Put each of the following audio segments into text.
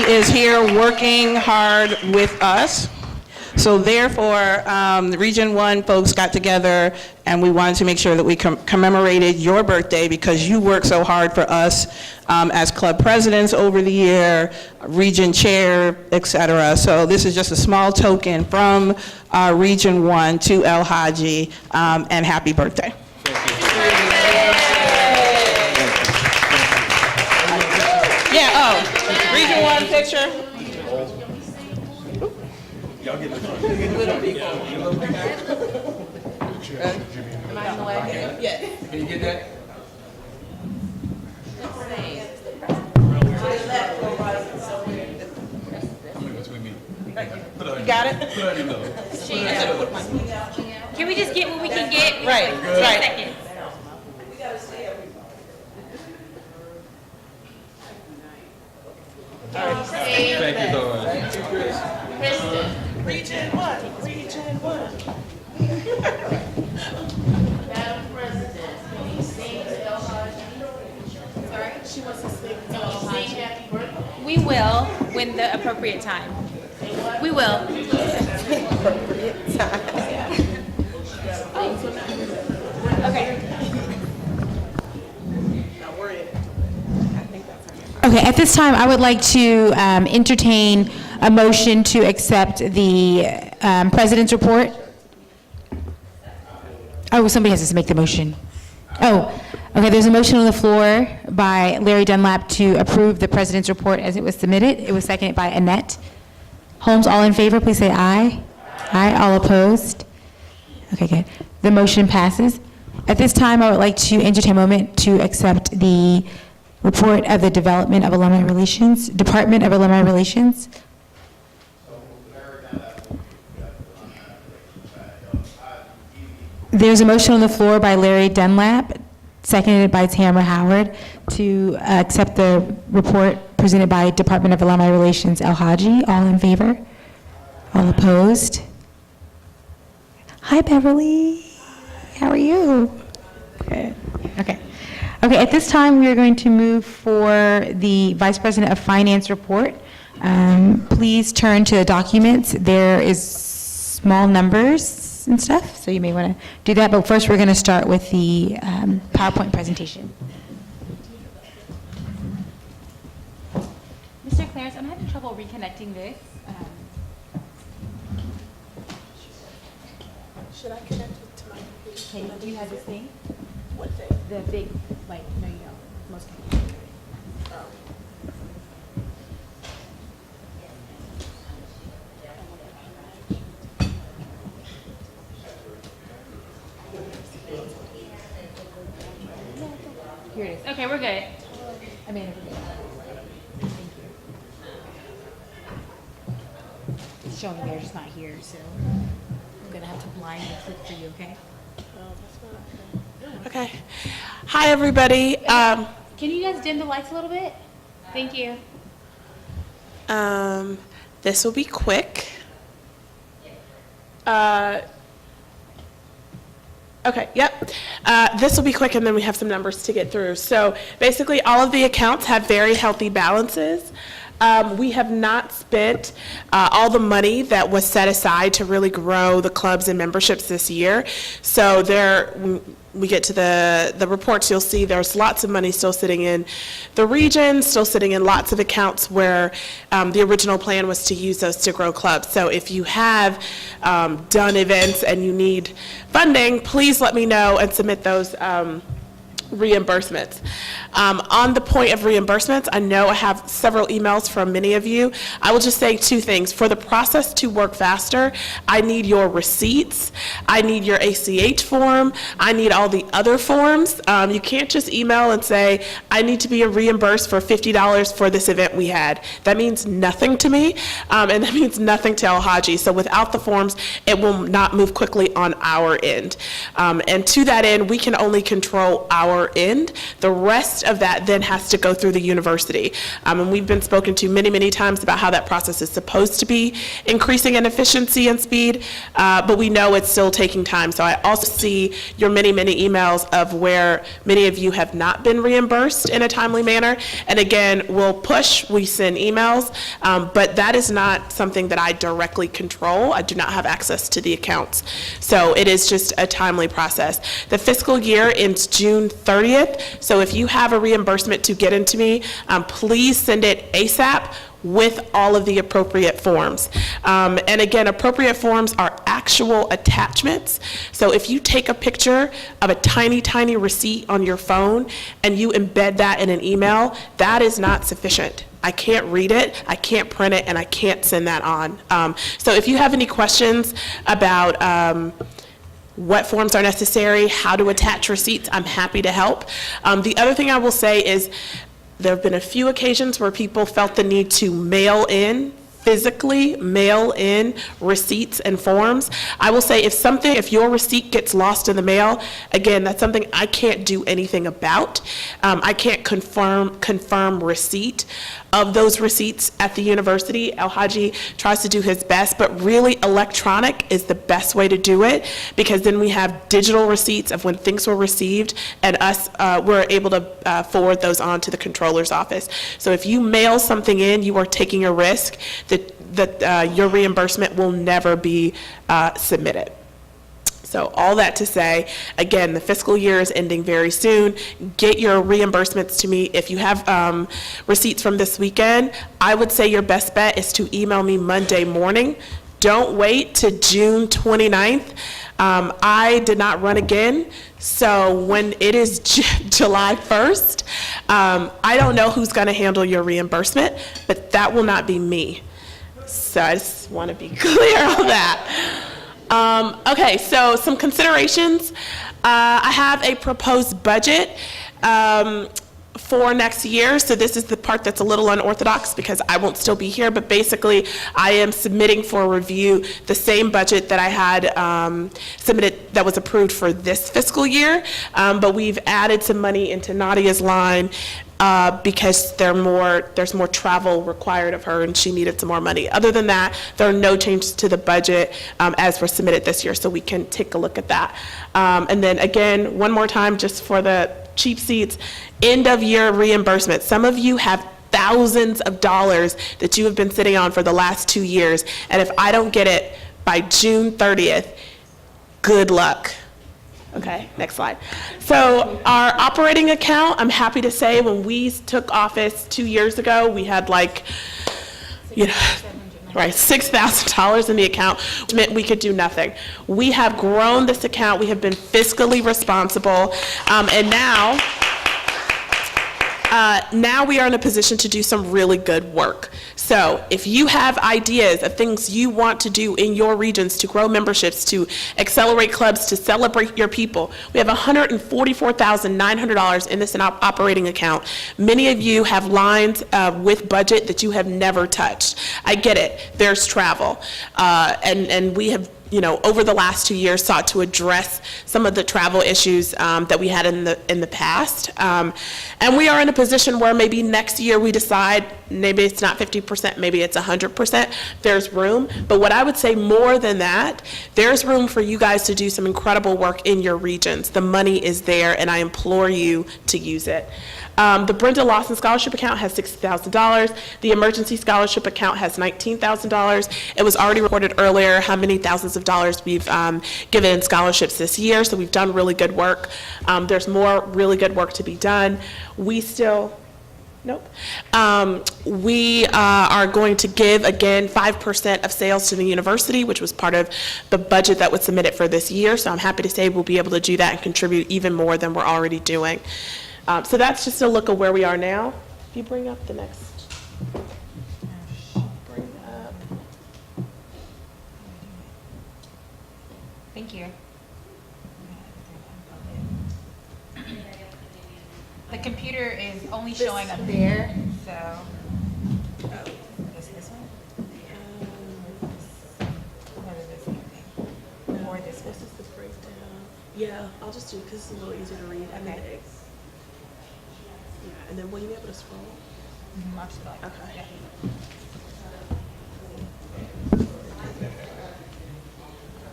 is here working hard with us. So therefore, the Region 1 folks got together and we wanted to make sure that we commemorated your birthday because you worked so hard for us as club presidents over the year, region chair, etc. So this is just a small token from Region 1 to El Haji, and happy birthday. Yeah, oh, Region 1 picture. Y'all get the Am I in the way? Yeah. Can you get that? Got it? Can we just get what we can get? Right, like 10 right. seconds. Thank you so much. Region 1, Region 1. Madam President, can you sing to El Haji? Sorry? She wants to sing. Can you sing happy birthday? We will when the appropriate time. We will. Okay. Okay, at this time, I would like to entertain a motion to accept the President's report. Oh, somebody has to make the motion. Oh, okay, there's a motion on the floor by Larry Dunlap to approve the President's report as it was submitted. It was seconded by Annette Holmes. All in favor, please say aye. Aye. All opposed? Okay, good. The motion passes. At this time, I would like to entertain a moment to accept the report of the Development of Alumni Relations, Department of Alumni Relations. There's a motion on the floor by Larry Dunlap, seconded by Tamara Howard, to accept the report presented by Department of Alumni Relations, El Haji. All in favor? All opposed? Hi, Beverly. How are you? Good. Okay. Okay, at this time, we are going to move for the Vice President of Finance report. Please turn to the documents. There is small numbers and stuff, so you may want to do that. But first, we're going to start with the PowerPoint presentation. Mr. Clarence, I'm having trouble reconnecting this. Should I connect it to my computer? Okay, do you have this thing? What thing? The big, like, no, you don't. Most computers. Here it is. Okay, we're good. I mean, thank you. It's showing there, just not here, so I'm gonna have to blindly click for you, okay? Okay. Hi, everybody. Can you guys dim the lights a little bit? Thank you. This will be quick. Okay, yep. This will be quick, and then we have some numbers to get through. So basically, all of the accounts have very healthy balances. We have not spent all the money that was set aside to really grow the clubs and memberships this year. So when we get to the reports, you'll see there's lots of money still sitting in the region, still sitting in lots of accounts where the original plan was to use those to grow clubs. So if you have done events and you need funding, please let me know and submit those reimbursements. On the point of reimbursements, I know I have several emails from many of you. I will just say two things. For the process to work faster, I need your receipts. I need your ACH form. I need all the other forms. You can't just email and say, I need to be reimbursed for $50 for this event we had. That means nothing to me, and that means nothing to El Haji. So without the forms, it will not move quickly on our end. And to that end, we can only control our our end. The rest of that then has to go through the university. And we've been spoken to many, many times about how that process is supposed to be increasing in efficiency and speed, but we know it's still taking time. So I also see your many, many emails of where many of you have not been reimbursed in a timely manner. And again, we'll push, we send emails, but that is not something that I directly control. I do not have access to the accounts. So it is just a timely process. The fiscal year ends June 30th. So if you have a reimbursement to get into me, please send it ASAP with all of the appropriate forms. And again, appropriate forms are actual attachments. So if you take a picture of a tiny, tiny receipt on your phone and you embed that in an email, that is not sufficient. I can't read it, I can't print it, and I can't send that on. So if you have any questions about what forms are necessary, how to attach receipts, I'm happy to help. The other thing I will say is there have been a few occasions where people felt the need to physically mail in receipts and forms. I will say if your receipt gets lost in the mail, again, that's something I can't do anything about. I can't confirm receipt of those receipts at the university. Alhaji tries to do his best, but really electronic is the best way to do it, because then we have digital receipts of when things were received, and we're able to forward those on to the controller's office. So if you mail something in, you are taking a risk that your reimbursement will never be submitted. So all that to say, again, the fiscal year is ending very soon. Get your reimbursements to me. If you have receipts from this weekend, I would say your best bet is to email me Monday morning. Don't wait to June 29th. I did not run again, so when it is July 1st, I don't know who's going to handle your reimbursement, but that will not be me. So I just want to be clear on that. Okay, so some considerations. I have a proposed budget for next year. So this is the part that's a little unorthodox because I won't still be here, but basically I am submitting for review the same budget that I had submitted that was approved for this fiscal year, but we've added some money into Nadia's line because there's more travel required of her and she needed some more money. Other than that, there are no changes to the budget as were submitted this year, so we can take a look at that. And then again, one more time, just for the cheap seats, end of year reimbursement. Some of you have thousands of dollars that you have been sitting on for the last 2 years, and if I don't get it by June 30th, good luck. Okay, next slide. So our operating account, I'm happy to say when we took office 2 years ago, we had like, right, $6,000 in the account, which meant we could do nothing. We have grown this account, we have been fiscally responsible, and now we are in a position to do some really good work. So if you have ideas of things you want to do in your regions to grow memberships, to accelerate clubs, to celebrate your people, we have $144,900 in this operating account. Many of you have lines with budget that you have never touched. I get it, there's travel, and we have over the last 2 years sought to address some of the travel issues that we had in the past. And we are in a position where maybe next year we decide maybe it's not 50%, maybe it's 100%. There's room. But what I would say more than that, there's room for you guys to do some incredible work in your regions. The money is there, and I implore you to use it. The Brenda Lawson Scholarship Account has $60,000. The Emergency Scholarship Account has $19,000. It was already reported earlier how many thousands of dollars we've given in scholarships this year, so we've done really good work. There's more really good work to be done. We are going to give, again, 5% of sales to the university, which was part of the budget that was submitted for this year, so I'm happy to say we'll be able to do that and contribute even more than we're already doing. So that's just a look at where we are now. If you bring up the next. Thank you. The computer is only showing up there, so. Is this one? Or this one? Or this one? This is the breakdown. Yeah, I'll just do it because it's a little easier to read. And then Okay. And then will you be able to scroll? Okay.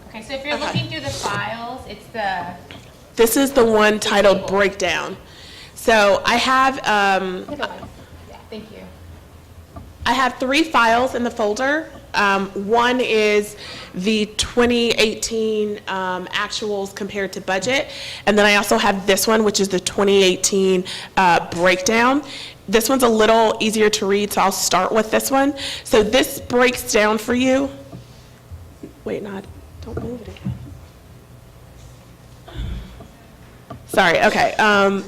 Okay, so if you're looking through the files, it's the, This is the one titled Breakdown. So I have, yeah, thank you. I have 3 files in the folder. One is the 2018 actuals compared to budget. And then I also have this one, which is the 2018 breakdown. This one's a little easier to read, so I'll start with this one. So this breaks down for you. Wait, don't move it again. Sorry, okay.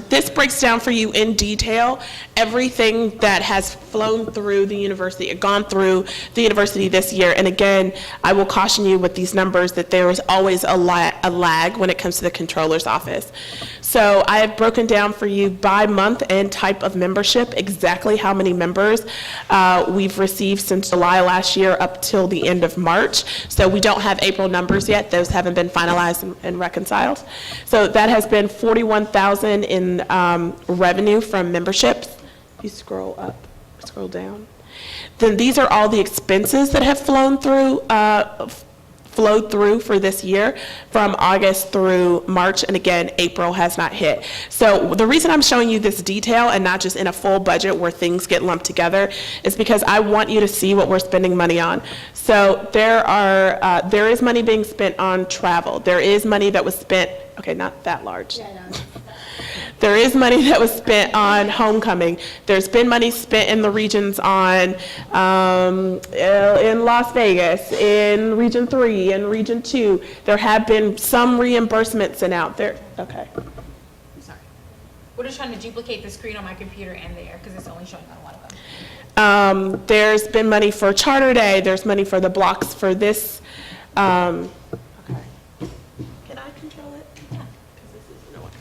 This breaks down for you in detail everything that has flown through the university, gone through the university this year. And again, I will caution you with these numbers that there is always a lag when it comes to the controller's office. So I have broken down for you by month and type of membership exactly how many members we've received since July last year up till the end of March. So we don't have April numbers yet. Those haven't been finalized and reconciled. So that has been 41,000 in revenue from memberships. You scroll down. Then these are all the expenses that have flowed through for this year from August through March, and again, April has not hit. So the reason I'm showing you this detail and not just in a full budget where things get lumped together is because I want you to see what we're spending money on. So there is money being spent on travel. There is money that was spent, okay, not that large. There is money that was spent on homecoming. There's been money spent in the regions on, in Las Vegas, in Region 3, in Region 2. There have been some reimbursements sent out there. Okay. Sorry. We're just trying to duplicate the screen on my computer and there, because it's only showing on one of them. There's been money for Charter Day. There's money for the blocks for this. Okay. Can I control it? Yeah. 'Cause this is no one.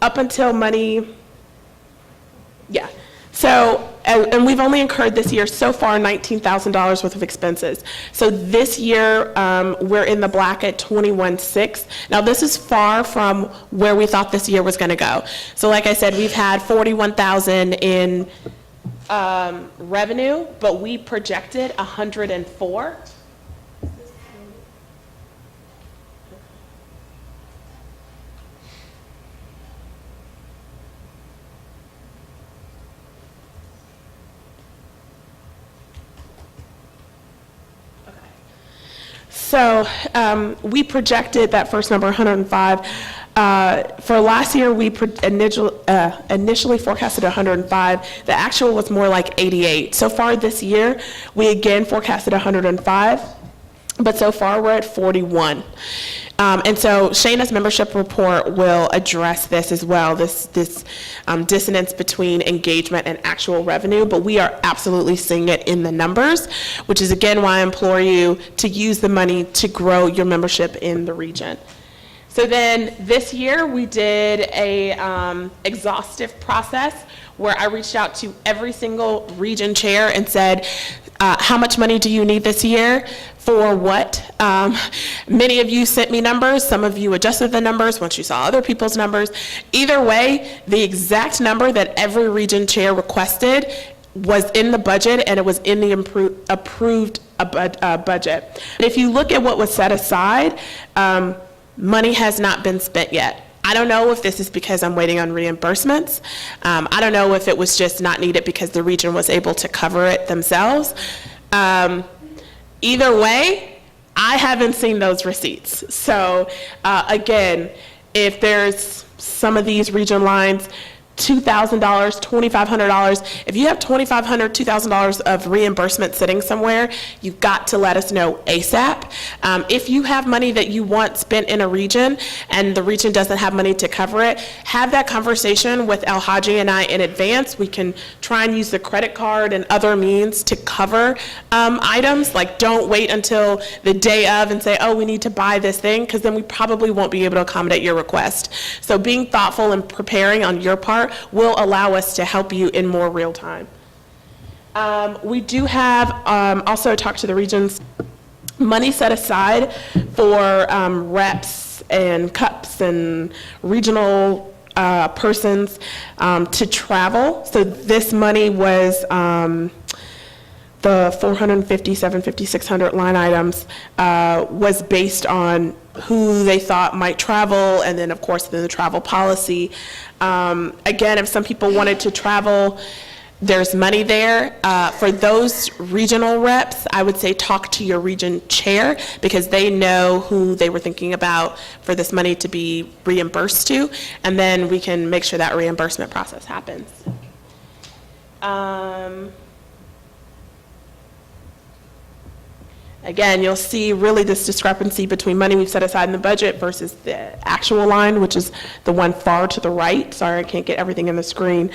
Up until money, yeah. So, and we've only incurred this year so far $19,000 worth of expenses. So this year, we're in the black at 21.6. Now this is far from where we thought this year was going to go. So like I said, we've had 41,000 in revenue, but we projected 104. So we projected that first number, 105. For last year, we initially forecasted 105. The actual was more like 88. So far this year, we again forecasted 105, but so far we're at 41. And so Shayna's membership report will address this as well, this dissonance between engagement and actual revenue, but we are absolutely seeing it in the numbers, which is again why I implore you to use the money to grow your membership in the region. So then this year we did a exhaustive process where I reached out to every single region chair and said, how much money do you need this year? For what? Many of you sent me numbers. Some of you adjusted the numbers once you saw other people's numbers. Either way, the exact number that every region chair requested was in the budget, and it was in the approved budget. But if you look at what was set aside, money has not been spent yet. I don't know if this is because I'm waiting on reimbursements. I don't know if it was just not needed because the region was able to cover it themselves. Either way, I haven't seen those receipts. So again, if there's some of these region lines, $2,000, $2,500. If you have $2,500, $2,000 of reimbursement sitting somewhere, you've got to let us know ASAP. If you have money that you want spent in a region and the region doesn't have money to cover it, have that conversation with El Haji and I in advance. We can try and use the credit card and other means to cover items. Like, don't wait until the day of and say, oh, we need to buy this thing, because then we probably won't be able to accommodate your request. So being thoughtful and preparing on your part will allow us to help you in more real time. We do have, also talked to the regions, money set aside for reps and cups and regional persons to travel. So this money was the 450, 750, 600 line items was based on who they thought might travel, and then of course the travel policy. Again, if some people wanted to travel, there's money there. For those regional reps, I would say talk to your region chair, because they know who they were thinking about for this money to be reimbursed to, and then we can make sure that reimbursement process happens. Again, you'll see really this discrepancy between money we've set aside in the budget versus the actual line, which is the one far to the right. Sorry, I can't get everything in the screen.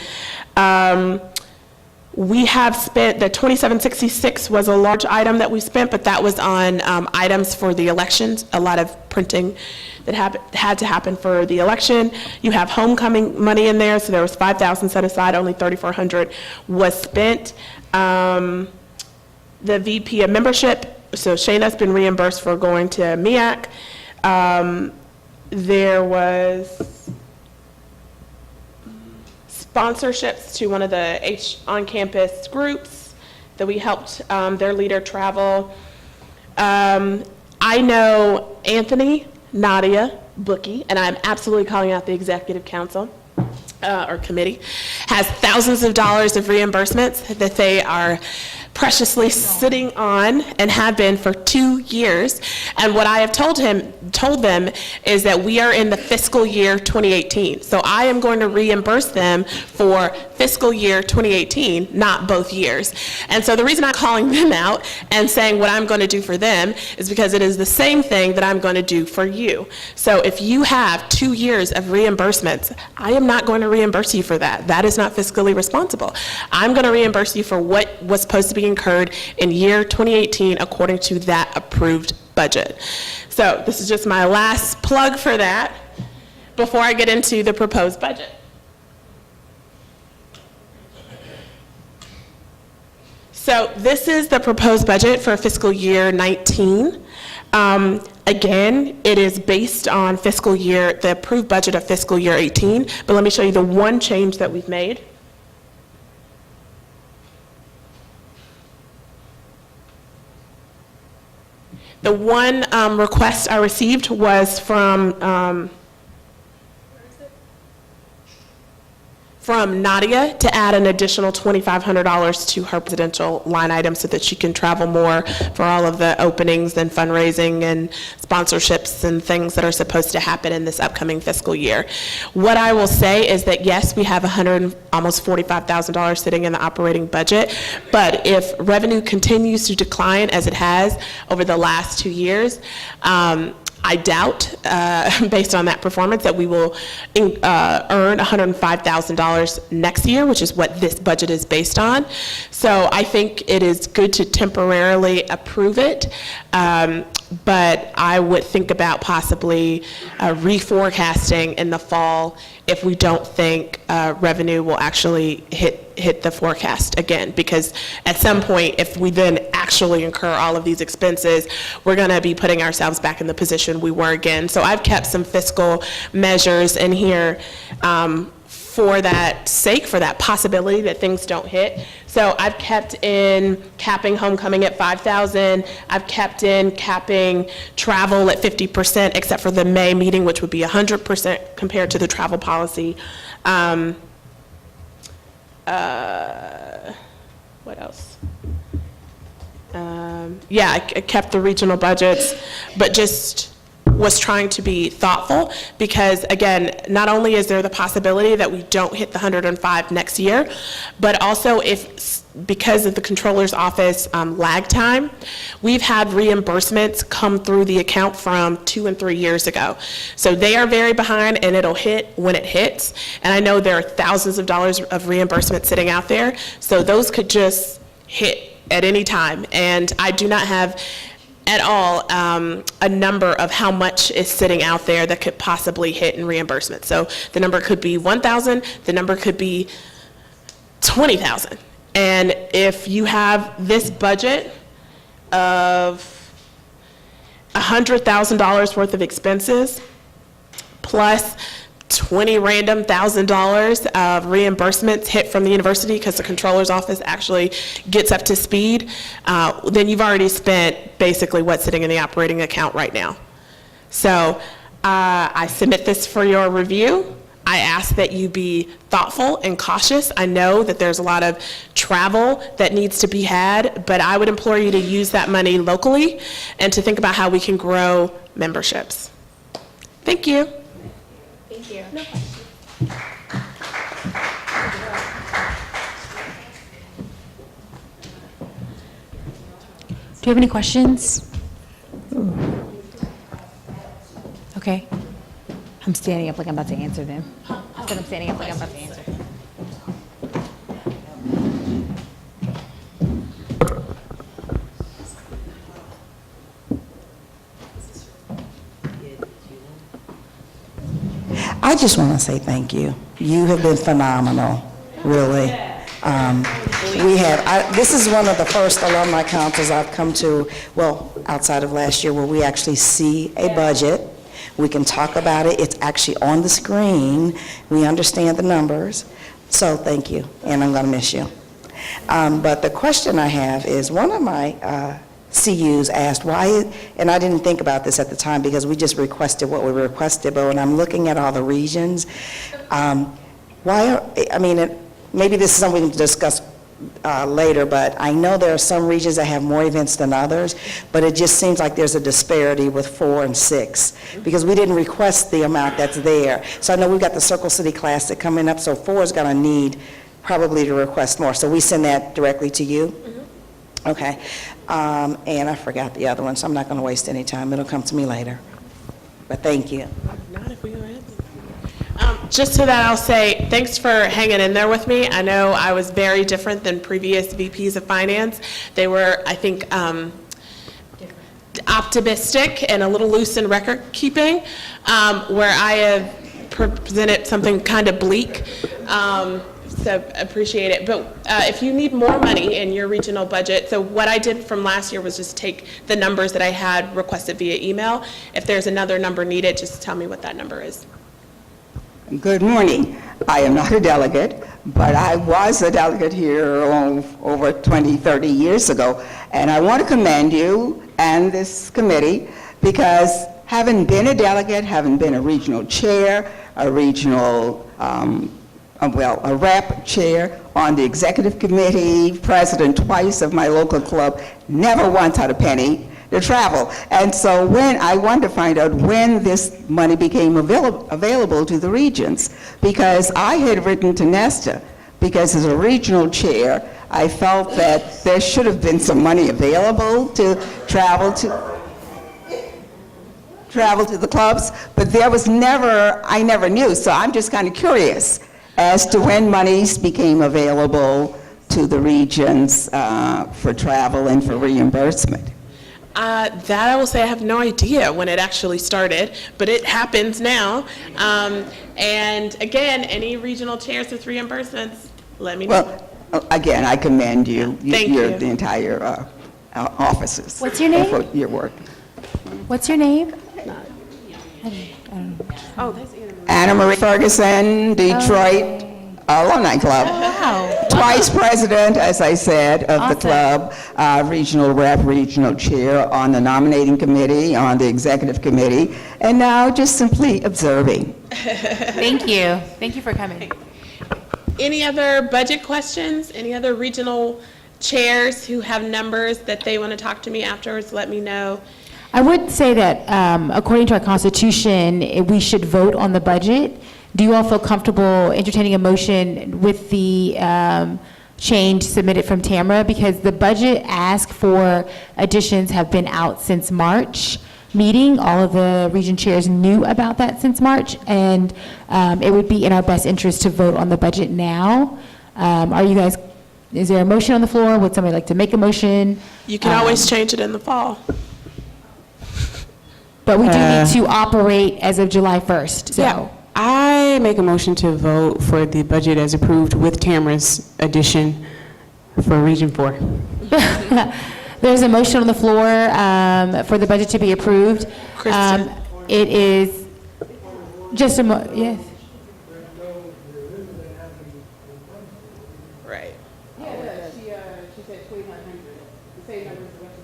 We have spent, the 2766 was a large item that we spent, but that was on items for the elections, a lot of printing that had to happen for the election. You have homecoming money in there, so there was 5,000 set aside, only 3,400 was spent. The VP of membership, so Shayna's been reimbursed for going to MEAC. There was sponsorships to one of the on-campus groups that we helped their leader travel. I know Anthony, Nadia, Bookie, and I'm absolutely calling out the executive council or committee, has thousands of dollars of reimbursements that they are preciously sitting on and have been for 2 years. And what I have told them is that we are in the fiscal year 2018. So I am going to reimburse them for fiscal year 2018, not both years. And so the reason I'm calling them out and saying what I'm going to do for them is because it is the same thing that I'm going to do for you. So if you have 2 years of reimbursements, I am not going to reimburse you for that. That is not fiscally responsible. I'm going to reimburse you for what was supposed to be incurred in year 2018 according to that approved budget. So this is just my last plug for that before I get into the proposed budget. So this is the proposed budget for fiscal year 19. Again, it is based on the approved budget of fiscal year 18, but let me show you the one change that we've made. The one request I received was from Nadia to add an additional $2,500 to her presidential line item so that she can travel more for all of the openings and fundraising and sponsorships and things that are supposed to happen in this upcoming fiscal year. What I will say is that yes, we have almost $45,000 sitting in the operating budget, but if revenue continues to decline as it has over the last 2 years, I doubt, based on that performance, that we will earn $105,000 next year, which is what this budget is based on. So I think it is good to temporarily approve it, but I would think about possibly reforecasting in the fall if we don't think revenue will actually hit the forecast again, because at some point, if we then actually incur all of these expenses, we're going to be putting ourselves back in the position we were again. So I've kept some fiscal measures in here for that sake, for that possibility that things don't hit. So I've kept in capping homecoming at 5,000. I've kept in capping travel at 50%, except for the May meeting, which would be 100% compared to the travel policy. What else? Yeah, I kept the regional budgets, but just was trying to be thoughtful because, again, not only is there the possibility that we don't hit the 105 next year, but also because of the controller's office lag time, we've had reimbursements come through the account from 2 and 3 years ago. So they are very behind and it'll hit when it hits. And I know there are thousands of dollars of reimbursement sitting out there. So those could just hit at any time. And I do not have at all a number of how much is sitting out there that could possibly hit in reimbursement. So the number could be 1,000, the number could be 20,000. And if you have this budget of $100,000 worth of expenses, plus 20 random $1,000 of reimbursements hit from the university because the controller's office actually gets up to speed, then you've already spent basically what's sitting in the operating account right now. So I submit this for your review. I ask that you be thoughtful and cautious. I know that there's a lot of travel that needs to be had, but I would implore you to use that money locally and to think about how we can grow memberships. Thank you. Thank you. Do you have any questions? Okay. I'm standing up like I'm about to answer them. I said I'm standing up like I'm about to answer. I just want to say thank you. You have been phenomenal, really. This is one of the first alumni councils I've come to, well, outside of last year, where we actually see a budget. We can talk about it. It's actually on the screen. We understand the numbers. So thank you, and I'm going to miss you. But the question I have is, one of my CUs asked why, and I didn't think about this at the time because we just requested what we requested, but when I'm looking at all the regions, maybe this is something we can discuss later, but I know there are some regions that have more events than others, but it just seems like there's a disparity with 4 and 6 because we didn't request the amount that's there. So I know we've got the Circle City Classic coming up, so 4 is going to need probably to request more. So we send that directly to you? Mm-hmm. Okay. And I forgot the other one, so I'm not going to waste any time. It'll come to me later. But thank you. Not if we go ahead. Just to that, I'll say thanks for hanging in there with me. I know I was very different than previous VPs of finance. They were, I think, optimistic and a little loose in record keeping, where I have presented something kind of bleak. So appreciate it. But if you need more money in your regional budget, so what I did from last year was just take the numbers that I had requested via email. If there's another number needed, just tell me what that number is. Good morning. I am not a delegate, but I was a delegate here over 20, 30 years ago. And I want to commend you and this committee because having been a delegate, having been a regional chair, a regional, a rep chair on the executive committee, president twice of my local club, never once had a penny to travel. And so when I wanted to find out when this money became available to the regions, because I had written to Nesta, because as a regional chair, I felt that there should have been some money available to travel to the clubs, but there was never, I never knew. So I'm just kind of curious as to when monies became available to the regions for travel and for reimbursement. That I will say I have no idea when it actually started, but it happens now. And again, any regional chairs with reimbursements, let me know. Well, again, I commend you. Thank you. The entire offices. What's your name? For your work. What's your name? Oh, that's Anna Marie Ferguson, Detroit Alumni Club. Wow. Twice president, as I said, of the Awesome. club, regional rep, regional chair, on the nominating committee, on the executive committee, and now just simply observing. Thank you. Thank you for coming. Any other budget questions? Any other regional chairs who have numbers that they want to talk to me afterwards? Let me know. I would say that according to our Constitution, we should vote on the budget. Do you all feel comfortable entertaining a motion with the change submitted from Tamara? Because the budget ask for additions have been out since March meeting. All of the region chairs knew about that since March, and it would be in our best interest to vote on the budget now. Are you guys, is there a motion on the floor? Would somebody like to make a motion? You can always change it in the fall. But we do need to operate as of July 1st, so. Yeah, I make a motion to vote for the budget as approved with Tamara's addition for Region 4. There's a motion on the floor for the budget to be approved. Kristen. It is just yes. Right. She said 2,500, the same number as the rest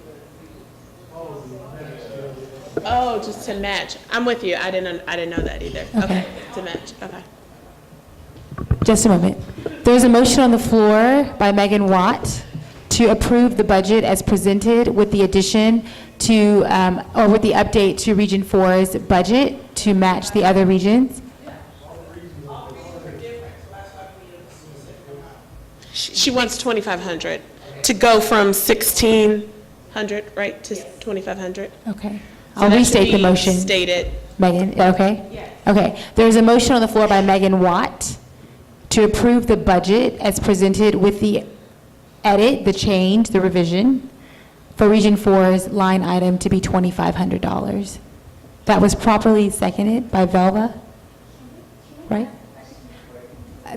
of the. Oh, just to match. I'm with you. I didn't know that either. Okay, to match, okay. Just a moment. There's a motion on the floor by Megan Watt to approve the budget as presented with the addition to, or with the update to Region 4's budget to match the other regions. She wants 2,500 to go from 1,600, right, to 2,500. Okay. So I'll that should restate the be motion. Stated. Megan, okay? Yes. Okay. There's a motion on the floor by Megan Watt to approve the budget as presented with the edit, the change, the revision for Region 4's line item to be $2,500. That was properly seconded by Velva, right?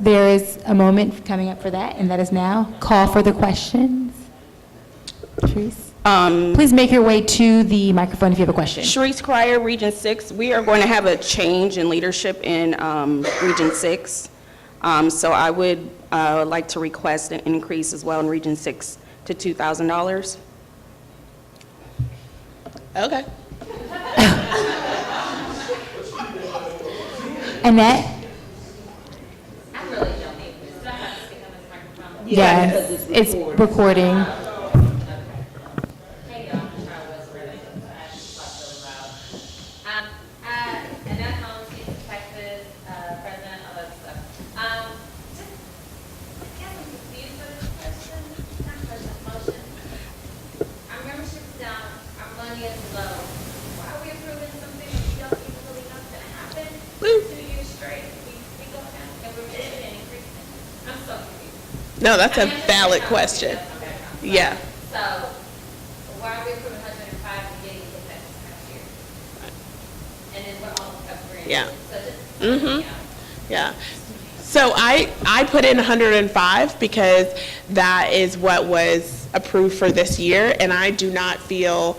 There is a moment coming up for that, and that is now. Call for the questions. Therese? Please make your way to the microphone if you have a question. Sharice Cryer, Region 6. We are going to have a change in leadership in Region 6. So I would like to request an increase as well in Region 6 to $2,000. Okay. Annette? Yes, it's recording. No, that's a valid question. Yeah. So, why are we approving 105 and getting it back next year? And then we're almost covering. Yeah. So just. Yeah. So I put in 105 because that is what was approved for this year, and I do not feel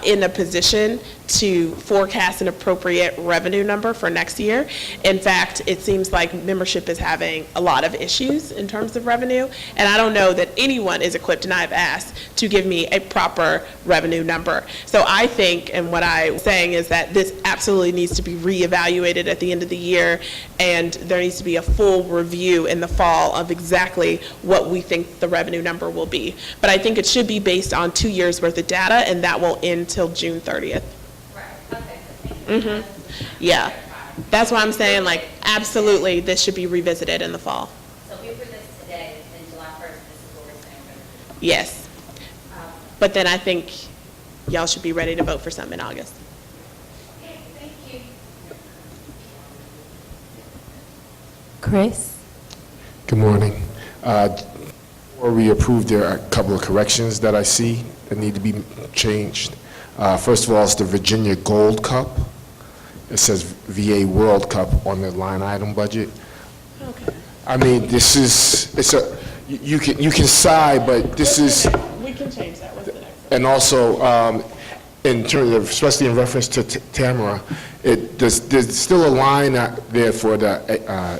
in a position to forecast an appropriate revenue number for next year. In fact, it seems like membership is having a lot of issues in terms of revenue, and I don't know that anyone is equipped, and I've asked to give me a proper revenue number. So I think, and what I'm saying is that this absolutely needs to be reevaluated at the end of the year, and there needs to be a full review in the fall of exactly what we think the revenue number will be. But I think it should be based on 2 years worth of data, and that will end till June 30th. Yeah, that's why I'm saying, like, absolutely, this should be revisited in the fall. So if we approve this today, then July 1st, this is what we're saying. Yes. But then I think y'all should be ready to vote for something in August. Okay, thank you. Chris? Good morning. Before we approve, there are a couple of corrections that I see that need to be changed. First of all, it's the Virginia Gold Cup. It says VA World Cup on the line item budget. Okay. I mean, this is, you can sigh, but this is, We can change that. What's the next one? and also, in terms of, especially in reference to Tamara, there's still a line out there for the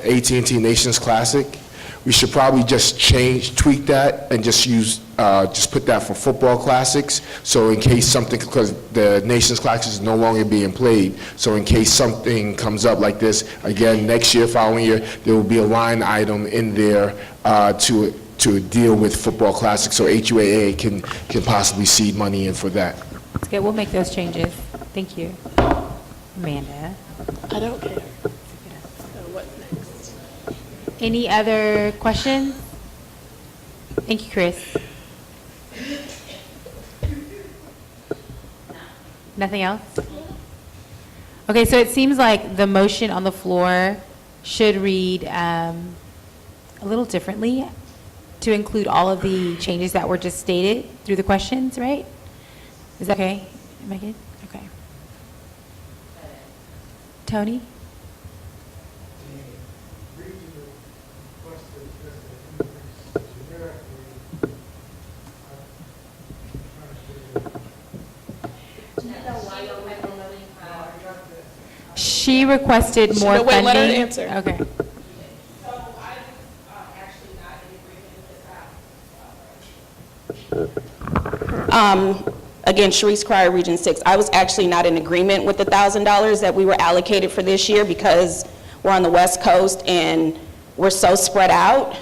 AT&T Nations Classic. We should probably just tweak that and just put that for football classics. So in case something, because the Nations Classic is no longer being played, so in case something comes up like this, again, next year, following year, there will be a line item in there to deal with football classics, so HUAA can possibly seed money in for that. That's good. We'll make those changes. Thank you. Amanda? I don't care. So what's next? Any other questions? Thank you, Chris. Nothing else? Okay, so it seems like the motion on the floor should read a little differently to include all of the changes that were just stated through the questions, right? Is that okay? Am I good? Okay. Tony? She requested more funding. wait, let her answer. Okay. Again, Sharice Cryer, Region 6, I was actually not in agreement with the $1,000 that we were allocated for this year because we're on the West Coast and we're so spread out,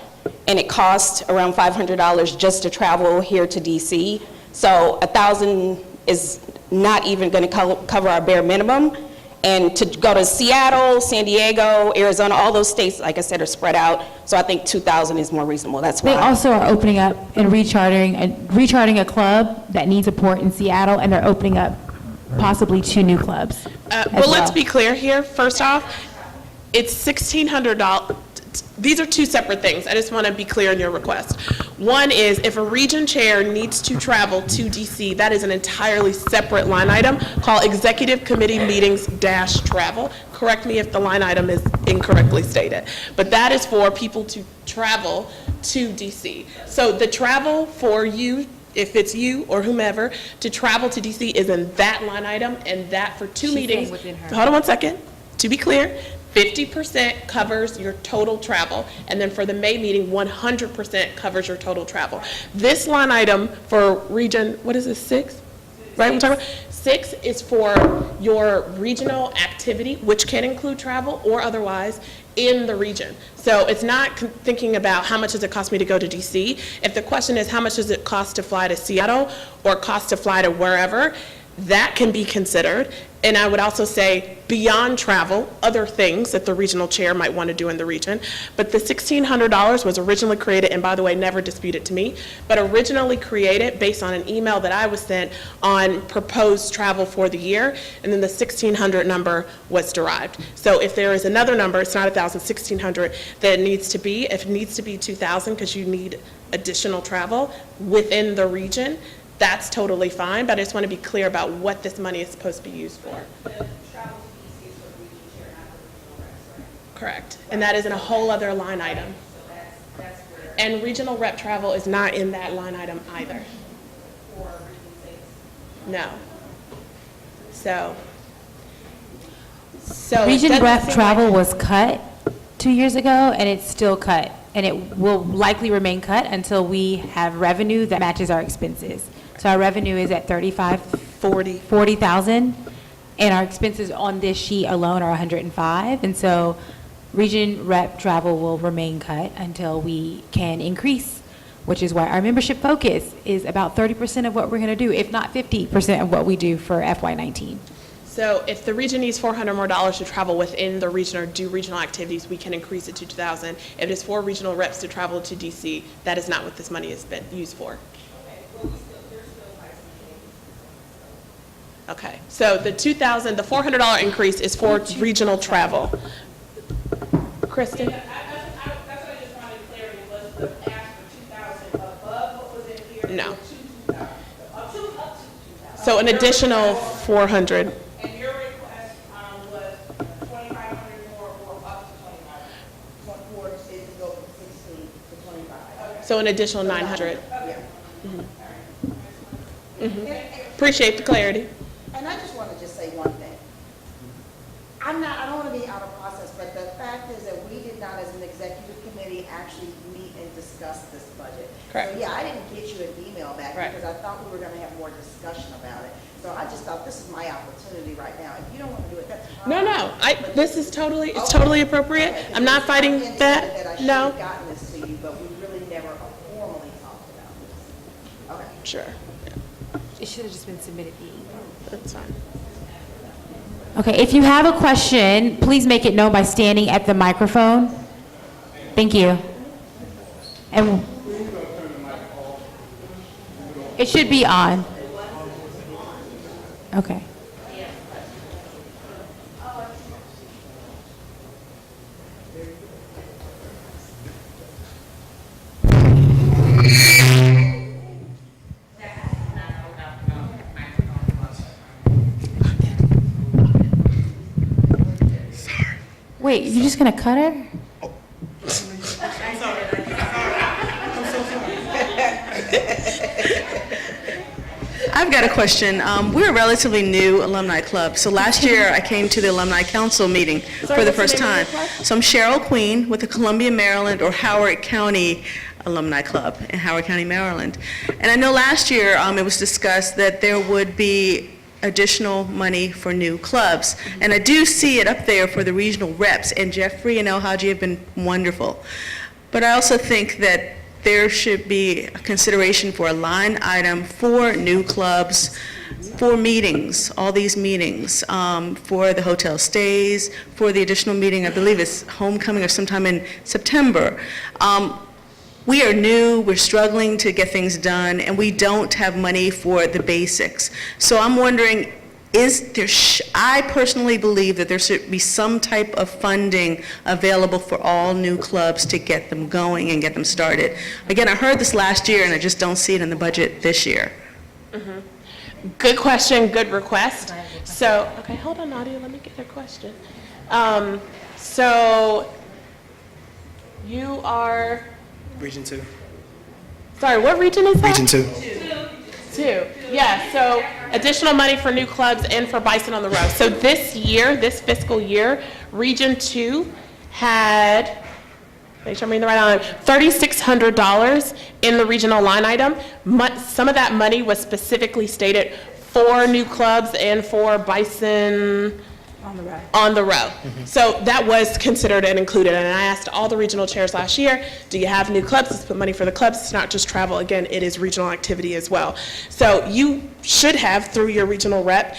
and it costs around $500 just to travel here to DC. So $1,000 is not even going to cover our bare minimum. And to go to Seattle, San Diego, Arizona, all those states, like I said, are spread out. So I think $2,000 is more reasonable. That's They why. also are opening up and recharting a club that needs a port in Seattle, and they're opening up possibly 2 new clubs. Well, let's be clear here. First off, it's $1,600. These are 2 separate things. I just want to be clear in your request. One is if a region chair needs to travel to DC, that is an entirely separate line item called Executive Committee Meetings - Travel. Correct me if the line item is incorrectly stated. But that is for people to travel to DC. So the travel for you, if it's you or whomever, to travel to DC is in that line item, and that for 2 meetings. Hold on one second. To be clear, 50% covers your total travel, and then for the May meeting, 100% covers your total travel. This line item for region, what is this, 6? Right, we're talking about 6 is for your regional activity, which can include travel or otherwise in the region. So it's not thinking about how much does it cost me to go to DC. If the question is how much does it cost to fly to Seattle or cost to fly to wherever, that can be considered. And I would also say beyond travel, other things that the regional chair might want to do in the region. But the $1,600 was originally created, and by the way, never disputed to me, but originally created based on an email that I was sent on proposed travel for the year, and then the $1,600 number was derived. So if there is another number, it's not 1,000, 1,600, that it needs to be. If it needs to be 2,000 because you need additional travel within the region, that's totally fine, but I just want to be clear about what this money is supposed to be used for. Correct. And that is in a whole other line item. And regional rep travel is not in that line item either. No. So it Region doesn't rep seem travel like- was cut 2 years ago, and it's still cut. And it will likely remain cut until we have revenue that matches our expenses. So our revenue is at 40,000, and our expenses on this sheet alone are 105. And so region rep travel will remain cut until we can increase, which is why our membership focus is about 30% of what we're going to do, if not 50% of what we do for FY19. So if the region needs $400 more to travel within the region or do regional activities, we can increase it to 2,000. If it's for regional reps to travel to DC, that is not what this money has been used for. Okay, so the 2,000, the $400 increase is for regional travel. Kristen? That's what I just wanted clarity was the ask for 2,000 above what was in here. No. Up to 2,000. So an additional 400. And your request was 2,500 more or up to 2,500. Board said to go from 16 to 25. So an additional 900. Appreciate the clarity. And I just want to just say one thing. I don't want to be out of process, but the fact is that we did not, as an executive committee, actually meet and discuss this budget. Correct. So, yeah, I didn't get you an email back Right. because I thought we were going to have more discussion about it. So I just thought this is my opportunity right now. If you don't want to do it, that's fine. No, this is totally, it's totally appropriate. Okay, 'cause I'm not it's fighting indicated that, I should no. have gotten this to you, but we really never formally talked about this. Okay. Sure, It should have just been submitted via email. that's fine. Okay, if you have a question, please make it known by standing at the microphone. Thank you. And it should be on. Okay. Wait, you're just gonna cut her? I've got a question. We're a relatively new alumni club. So last year, I came to the Alumni Council meeting for the first time. So I'm Cheryl Queen with the Columbia, Maryland, or Howard County Alumni Club in Howard County, Maryland. And I know last year, it was discussed that there would be additional money for new clubs. And I do see it up there for the regional reps, and Jeffrey and El Hadji have been wonderful. But I also think that there should be a consideration for a line item for new clubs, for meetings, all these meetings, for the hotel stays, for the additional meeting, I believe it's homecoming or sometime in September. We are new, we're struggling to get things done, and we don't have money for the basics. So I'm wondering, I personally believe that there should be some type of funding available for all new clubs to get them going and get them started. Again, I heard this last year, and I just don't see it in the budget this year. Good question, good request. So, okay, hold on, Nadia, let me get your question. So, you are, Region 2. sorry, what region is that? Region 2. Two. Yeah, so additional money for new clubs and for Bison on the Row. So this year, this fiscal year, Region 2 had, make sure I'm reading the right line, $3,600 in the regional line item. Some of that money was specifically stated for new clubs and for Bison on the row. So that was considered and included. And I asked all the regional chairs last year, do you have new clubs? Let's put money for the clubs. It's not just travel. Again, it is regional activity as well. So you should have, through your regional rep,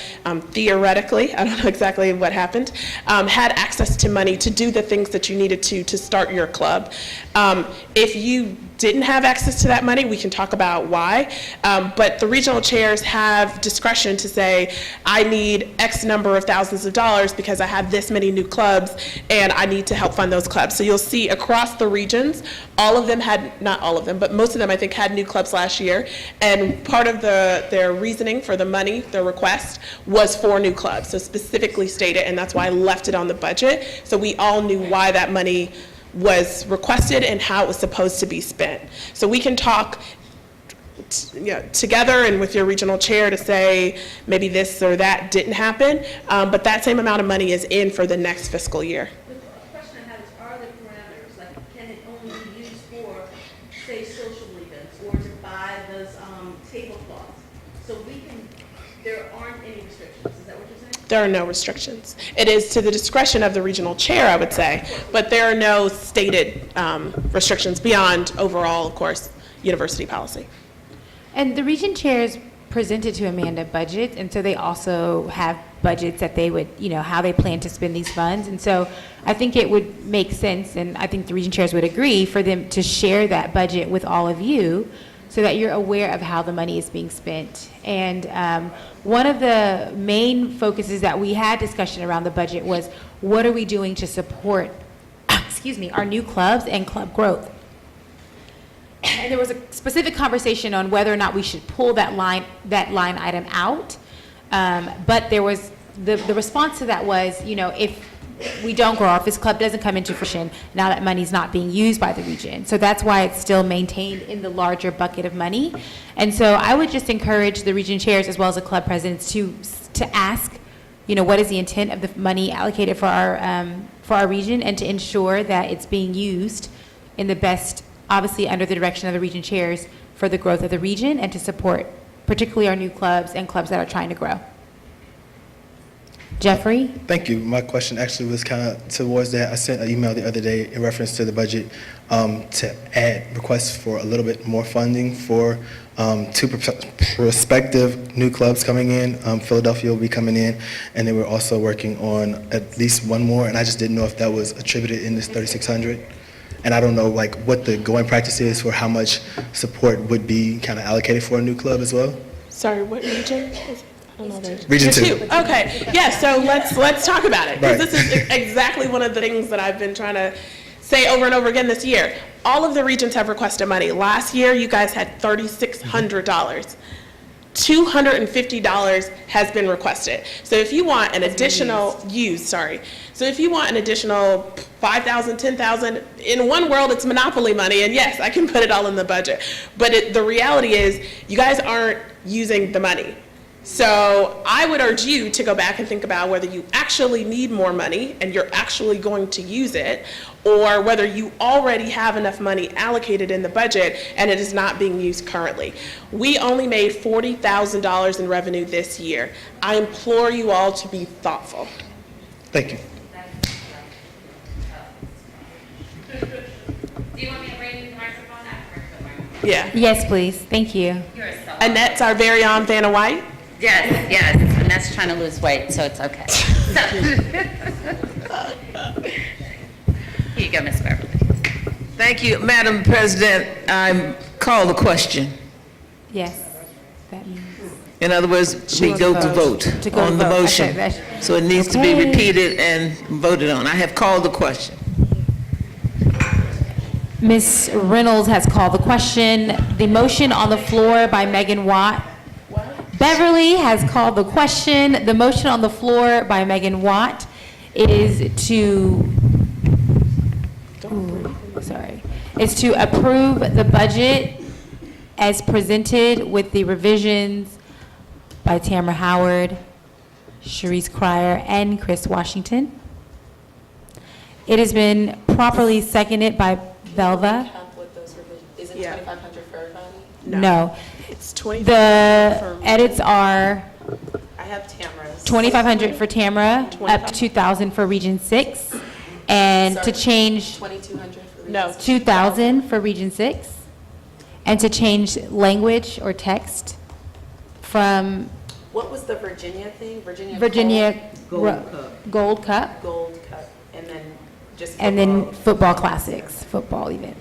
theoretically, I don't know exactly what happened, had access to money to do the things that you needed to start your club. If you didn't have access to that money, we can talk about why. But the regional chairs have discretion to say, I need X number of thousands of dollars because I have this many new clubs and I need to help fund those clubs. So you'll see across the regions, all of them had, not all of them, but most of them I think had new clubs last year. And part of their reasoning for the money, their request, was for new clubs. So specifically stated, and that's why I left it on the budget. So we all knew why that money was requested and how it was supposed to be spent. So we can talk together and with your regional chair to say maybe this or that didn't happen, but that same amount of money is in for the next fiscal year. The question I have is, are there parameters? Like, can it only be used for, say, social events or to buy those tablecloths? So there aren't any restrictions. Is that what you're saying? There are no restrictions. It is to the discretion of the regional chair, I would say, but there are no stated restrictions beyond overall, of course, university policy. And the region chairs presented to Amanda budgets, and so they also have budgets that they would, how they plan to spend these funds. And so I think it would make sense, and I think the region chairs would agree, for them to share that budget with all of you so that you're aware of how the money is being spent. And one of the main focuses that we had discussion around the budget was, what are we doing to support, our new clubs and club growth? And there was a specific conversation on whether or not we should pull that line item out. But there was, the response to that was, if we don't grow, if this club doesn't come into fruition, now that money's not being used by the region. So that's why it's still maintained in the larger bucket of money. And so I would just encourage the region chairs as well as the club presidents to ask, what is the intent of the money allocated for our region, and to ensure that it's being used in the best, obviously under the direction of the region chairs, for the growth of the region and to support particularly our new clubs and clubs that are trying to grow. Jeffrey? Thank you. My question actually was kind of towards that. I sent an email the other day in reference to the budget to add requests for a little bit more funding for two prospective new clubs coming in. Philadelphia will be coming in, and then we're also working on at least one more, and I just didn't know if that was attributed in this 3,600. And I don't know what the going practice is for how much support would be kind of allocated for a new club as well. Sorry, what region is it? I don't know. Region 2. Okay, yeah, so let's talk about it. Because Right. this is exactly one of the things that I've been trying to say over and over again this year. All of the regions have requested money. Last year, you guys had $3,600. $250 has been requested. So if you want an additional, So if you want an additional 5,000, 10,000, in one world it's monopoly money, and yes, I can put it all in the budget. But the reality is, you guys aren't using the money. So I would urge you to go back and think about whether you actually need more money and you're actually going to use it, or whether you already have enough money allocated in the budget and it is not being used currently. We only made $40,000 in revenue this year. I implore you all to be thoughtful. Thank you. Do you want me to bring you the microphone? Yeah. Yes, please. Thank you. You're so. Annette's our very own Vanna White. Yes, yes, and that's trying to lose weight, so it's okay. Here you go, Ms. Beverly. Thank you, Madam President. I call the question. Yes. That means. In other words, we go to vote To go on the vote. Okay, motion. that's- So it needs to be Okay. repeated and voted on. I have called the question. Ms. Reynolds has called the question. The motion on the floor by Megan Watt. Beverly has called the question. The motion on the floor by Megan Watt is to, is to approve the budget as presented with the revisions by Tamara Howard, Sharice Cryer, and Chris Washington. It has been properly seconded by Belva. Is it Yeah. 2,500 for everybody? No. It's 20. The edits are I have Tamara's. 2,500 for Tamara, up to 2,000 for Region 6, and to change 2,200 for No. 2,000 for Region 6, and to change language or text from What was the Virginia thing? Virginia Gold Cup, Gold Cup, and then just. and then football classics, football events.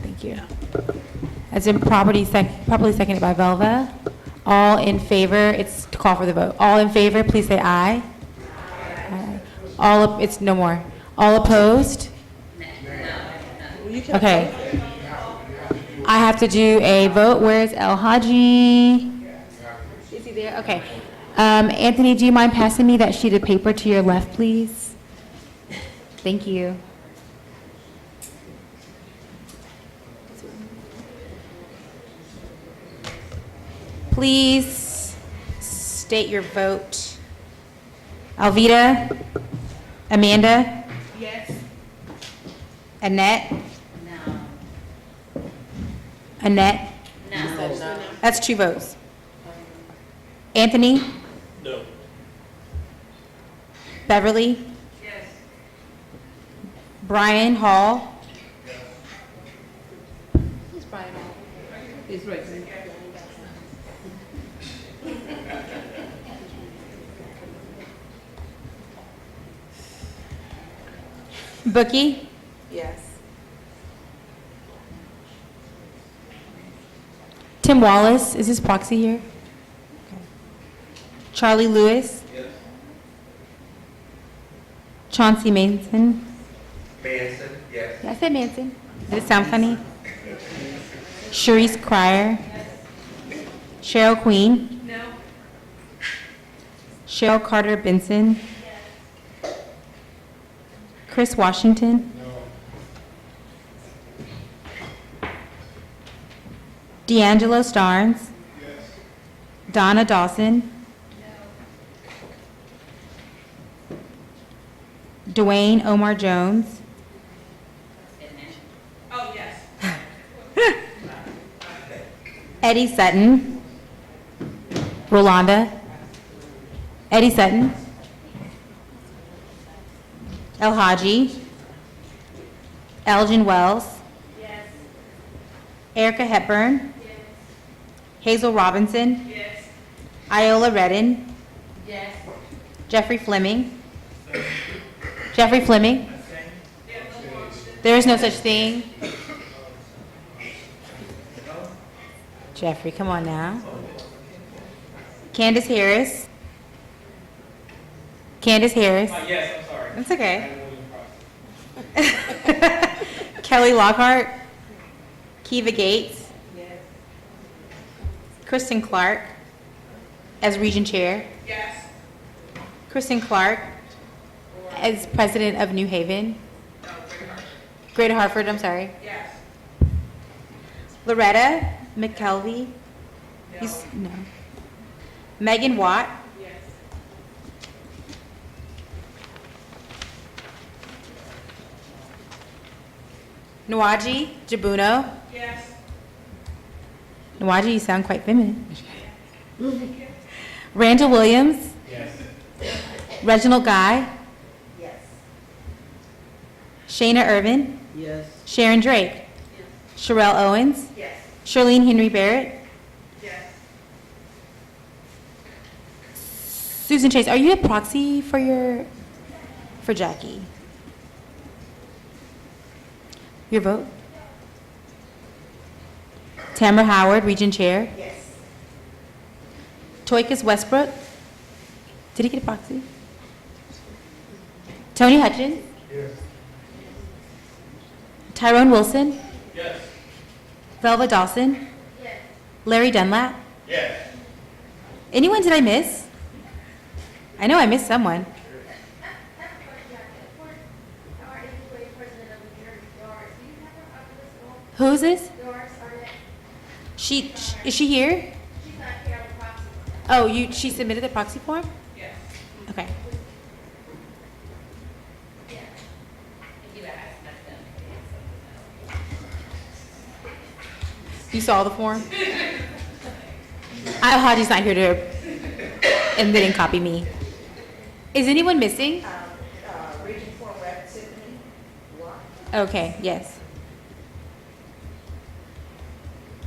Thank you. Has been properly seconded by Velva. All in favor, it's to call for the vote. All in favor, please say aye. Aye. It's no more. All opposed? Okay. I have to do a vote. Where's El Haji? Is he there? Okay. Anthony, do you mind passing me that sheet of paper to your left, please? Thank you. Please state your vote. Alvita? Amanda? Yes. Annette? No. Annette? No. That's 2 votes. Anthony? No. Beverly? Yes. Brian Hall? Who's Brian Hall? He's right. Bookie? Yes. Tim Wallace, is his proxy here? Okay. Charlie Lewis? Yes. Chauncey Manson? Manson, yes. I said Manson. Did it sound funny? Sharice Cryer? Cheryl Queen? No. Cheryl Carter Benson? Chris Washington? D'Angelo Starnes? Donna Dawson? Dwayne Omar Jones? Oh, yes. Eddie Sutton? Rolanda? Eddie Sutton? El Haji? Elgin Wells? Yes. Erica Hepburn? Yes. Hazel Robinson? Yes. Iola Redden? Yes. Jeffrey Fleming? Jeffrey Fleming? There is no such thing. Jeffrey, come on now. Candace Harris? Candace Harris? Yes, I'm sorry. That's okay. Kelly Lockhart? Kiva Gates? Yes. Kristen Clark as Region Chair? Yes. Kristen Clark as President of New Haven? Greater Hartford, I'm sorry. Yes. Loretta McKelvey? No. Megan Watt. Yes. Nwaji Jabuno. Yes. Nwaji, you sound quite feminine. Randall Williams. Yes. Reginald Guy. Yes. Shayna Irvin. Yes. Sharon Drake. Sherelle Owens. Yes. Charlene Henry Barrett. Yes. Susan Chase, are you a proxy for Jackie? Your vote? Tamara Howard, Region Chair. Yes. Toikus Westbrook. Did he get a proxy? Tony Hutchins. Yes. Tyrone Wilson. Yes. Velva Dawson. Yes. Larry Dunlap. Yes. Anyone did I miss? I know I missed someone. Who is this? Is she here? She's not here on the proxy. Oh, she submitted the proxy form? Yes. Okay. You saw the form? Haji's not here to, and they didn't copy me. Is anyone missing? Region 4 Rep. Tiffany Watt. Okay, yes.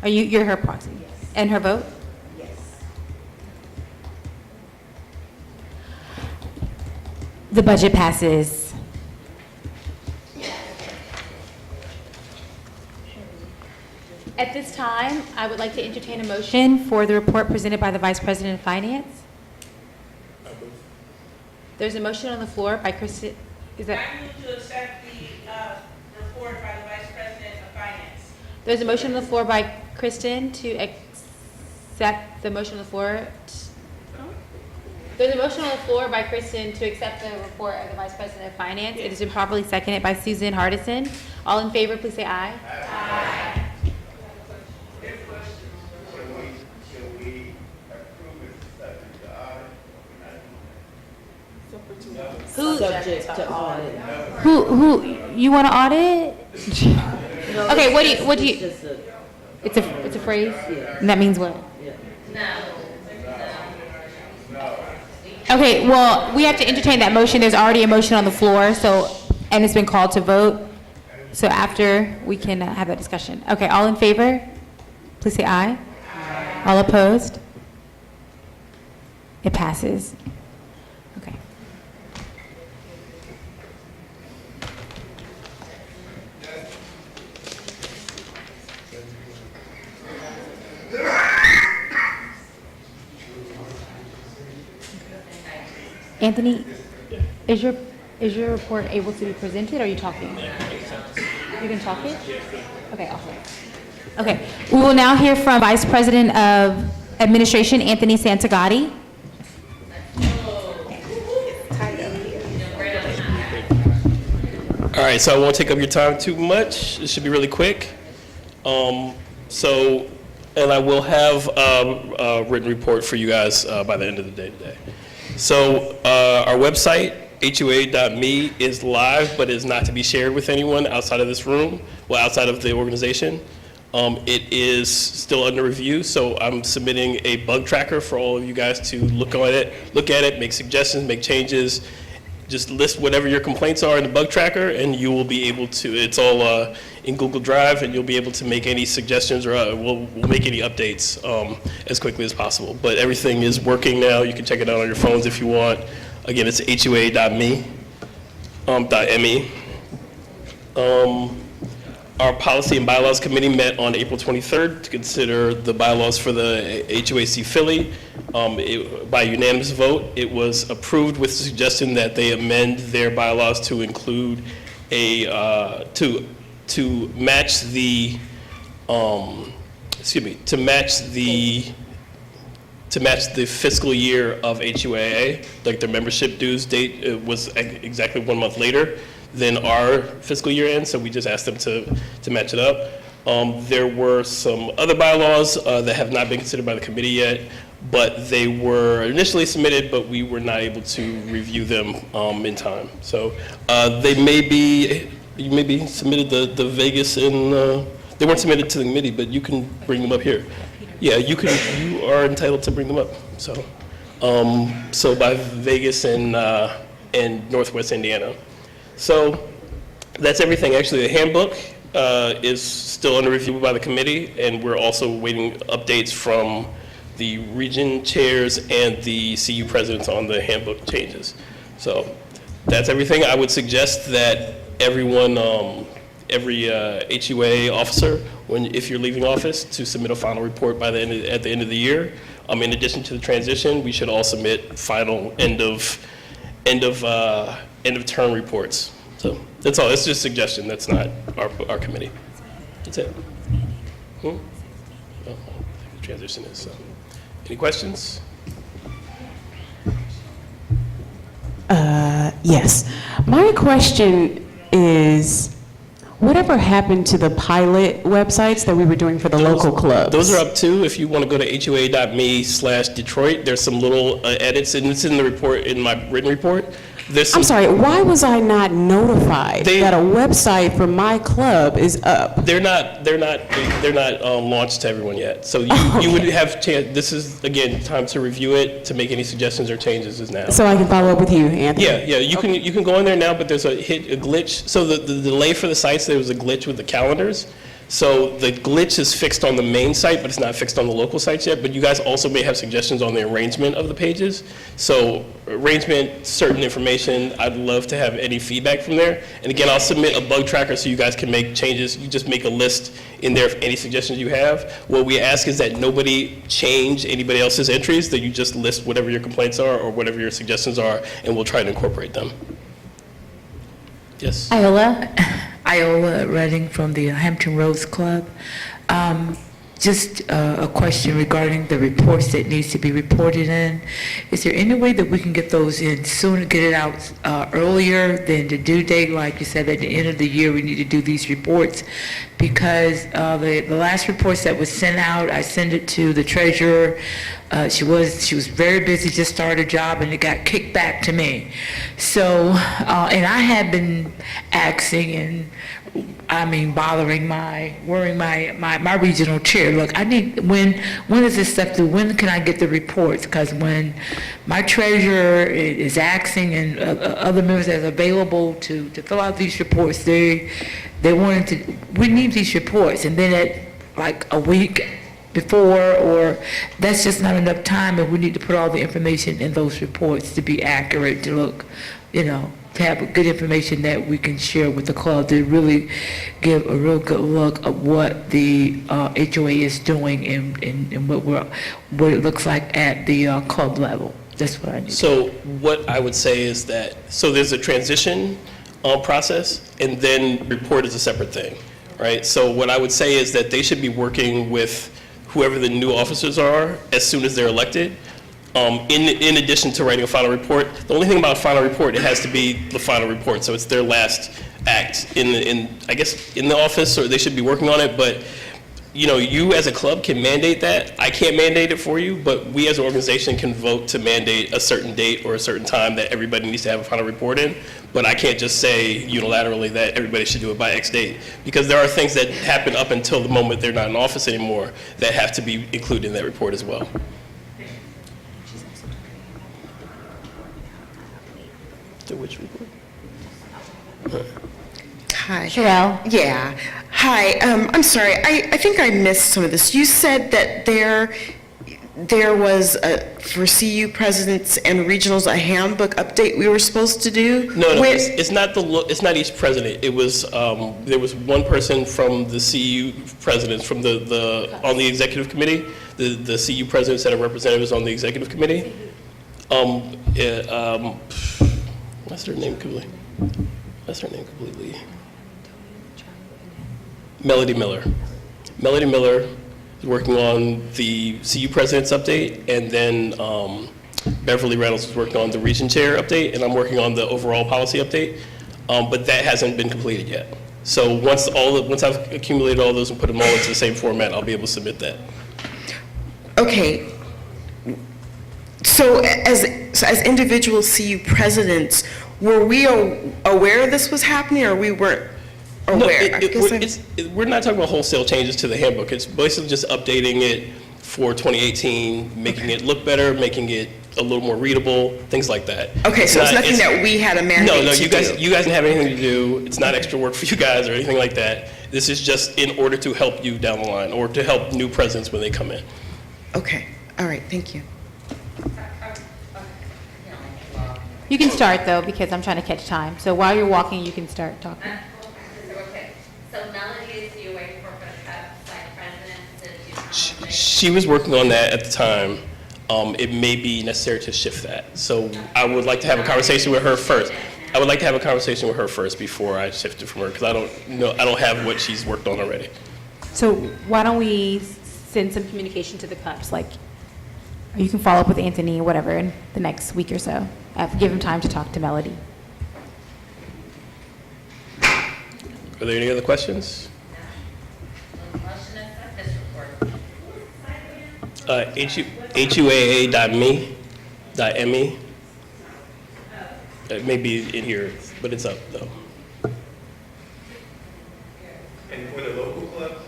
You're her proxy? Yes. And her vote? Yes. The budget passes. At this time, I would like to entertain a motion for the report presented by the Vice President of Finance. There's a motion on the floor by Kristen, is that? I move to accept the report by the Vice President of Finance. There's a motion on the floor by Kristen to accept the motion on the floor. There's a motion on the floor by Kristen to accept the report of the Vice President of Finance. It has been properly seconded by Susan Hardison. All in favor, please say aye. Aye. Subject to audit. Who, you want to audit? Okay, what do you, it's a phrase? And that means what? Okay, well, we have to entertain that motion. There's already a motion on the floor, so, and it's been called to vote. So after, we can have that discussion. Okay, all in favor? Please say aye. Aye. All opposed? It passes. Okay. Anthony, is your report able to be presented, or are you talking? You can talk it? Okay, awesome. Okay, we will now hear from Vice President of Administration, Anthony Santagati. All right, so I won't take up your time too much. It should be really quick. And I will have a written report for you guys by the end of the day today. So our website, HUAA.me, is live, but is not to be shared with anyone outside of this room, well, outside of the organization. It is still under review, so I'm submitting a bug tracker for all of you guys to look at it, make suggestions, make changes. Just list whatever your complaints are in the bug tracker, and you will be able to, it's all in Google Drive, and you'll be able to make any suggestions, or we'll make any updates as quickly as possible. But everything is working now. You can check it out on your phones if you want. Again, it's HUA.me, .me. Our Policy and Bylaws Committee met on April 23rd to consider the bylaws for the HUAC Philly. By unanimous vote, it was approved with the suggestion that they amend their bylaws to include a, to match the, to match the fiscal year of HUAA, like their membership dues date was exactly 1 month later than our fiscal year ends, so we just asked them to match it up. There were some other bylaws that have not been considered by the committee yet, but they were initially submitted, but we were not able to review them in time. So you maybe submitted the Vegas and, they weren't submitted to the committee, but you can bring them up here. Yeah, you are entitled to bring them up, so. So by Vegas and Northwest Indiana. So that's everything. Actually, the handbook is still under review by the committee, and we're also waiting updates from the region chairs and the CU presidents on the handbook changes. So that's everything. I would suggest that everyone, every HUA officer, if you're leaving office, to submit a final report by at the end of the year. In addition to the transition, we should all submit final end of term reports. So that's all. It's just a suggestion. That's not our committee. That's it. Oh, I think the transition is. So. Any questions? Yes. My question is, whatever happened to the pilot websites that we were doing for the local clubs? Those are up too. If you want to go to hua.me/Detroit, there's some little edits, and it's in the report, in my written report. I'm sorry, why was I not notified that a website for my club is up? They're not launched to everyone yet. So you would have chance. This is again time to review it, to make any suggestions or changes is now. So I can follow up with you, Anthony? Yeah. You can go in there now, but there's a glitch. So the delay for the sites, there was a glitch with the calendars. So the glitch is fixed on the main site, but it's not fixed on the local sites yet. But you guys also may have suggestions on the arrangement of the pages. So arrangement, certain information, I'd love to have any feedback from there. And again, I'll submit a bug tracker so you guys can make changes. You just make a list in there of any suggestions you have. What we ask is that nobody change anybody else's entries, that you just list whatever your complaints are or whatever your suggestions are, and we'll try to incorporate them. Yes? Iola Redding from the Hampton Roads Club. Just a question regarding the reports that needs to be reported in. Is there any way that we can get those in sooner, get it out earlier than the due date? Like you said, at the end of the year, we need to do these reports. Because the last reports that was sent out, I sent it to the treasurer. She was very busy, just started a job, and it got kicked back to me. So, and I had been asking and worrying my regional chair. Look, I need, when is this stuff due? When can I get the reports? Because when my treasurer is asking and other members are available to fill out these reports, we need these reports. And then at like a week before, or that's just not enough time, and we need to put all the information in those reports to be accurate, to look, to have good information that we can share with the club, to really give a real good look at what the HOA is doing and what it looks like at the club level. That's what I need. So what I would say is that, so there's a transition process, and then report is a separate thing, right? So what I would say is that they should be working with whoever the new officers are as soon as they're elected. In addition to writing a final report, the only thing about a final report, it has to be the final report. So it's their last act in the office, or they should be working on it. But you as a club can mandate that. I can't mandate it for you, but we as an organization can vote to mandate a certain date or a certain time that everybody needs to have a final report in. But I can't just say unilaterally that everybody should do it by X date, because there are things that happen up until the moment they're not in office anymore that have to be included in that report as well. To which report? Hi. Sherelle? Yeah. Hi. I'm sorry. I think I missed some of this. You said that there was for CU presidents and regionals a handbook update we were supposed to do. No, it's not each president. It was there was one person from the CU presidents from on the executive committee. The CU presidents that are representatives on the executive committee. What's her name completely? Melody Miller. Melody Miller is working on the CU President's update, and then Beverly Reynolds is working on the Region Chair update, and I'm working on the overall policy update, but that hasn't been completed yet. So once I've accumulated all those and put them all into the same format, I'll be able to submit that. Okay. So as individual CU presidents, were we aware this was happening, or we weren't aware? We're not talking about wholesale changes to the handbook. It's basically just updating it for 2018, making it look better, making it a little more readable, things like that. Okay, so it's nothing that we had a mandate to do? No, you guys didn't have anything to do. It's not extra work for you guys or anything like that. This is just in order to help you down the line or to help new presidents when they come in. Okay, all right, thank you. You can start, though, because I'm trying to catch time. So while you're walking, you can start talking. Okay, so Melody is the away for president to do She was working on that at the time. It may be necessary to shift that. So I would like to have a conversation with her first. I would like to have a conversation with her first before I shift it from her, because I don't have what she's worked on already. So why don't we send some communication to the Cups, like, you can follow up with Anthony or whatever in the next week or so. Give him time to talk to Melody. Are there any other questions? HUAA.me.me. It may be in here, but it's up though. And for the local clubs?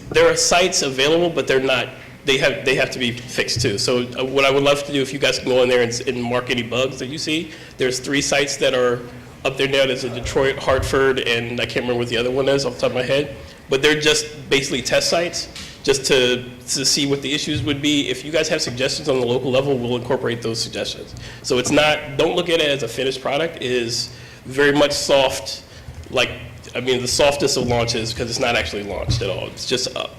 There are sites available, but they're not. They have to be fixed too. So what I would love to do, if you guys can go in there and mark any bugs that you see, there's 3 sites that are up there now. There's a Detroit, Hartford, and I can't remember what the other one is off the top of my head. But they're just basically test sites, just to see what the issues would be. If you guys have suggestions on the local level, we'll incorporate those suggestions. So it's not, don't look at it as a finished product. It is very much soft, the softest of launches, because it's not actually launched at all. It's just up.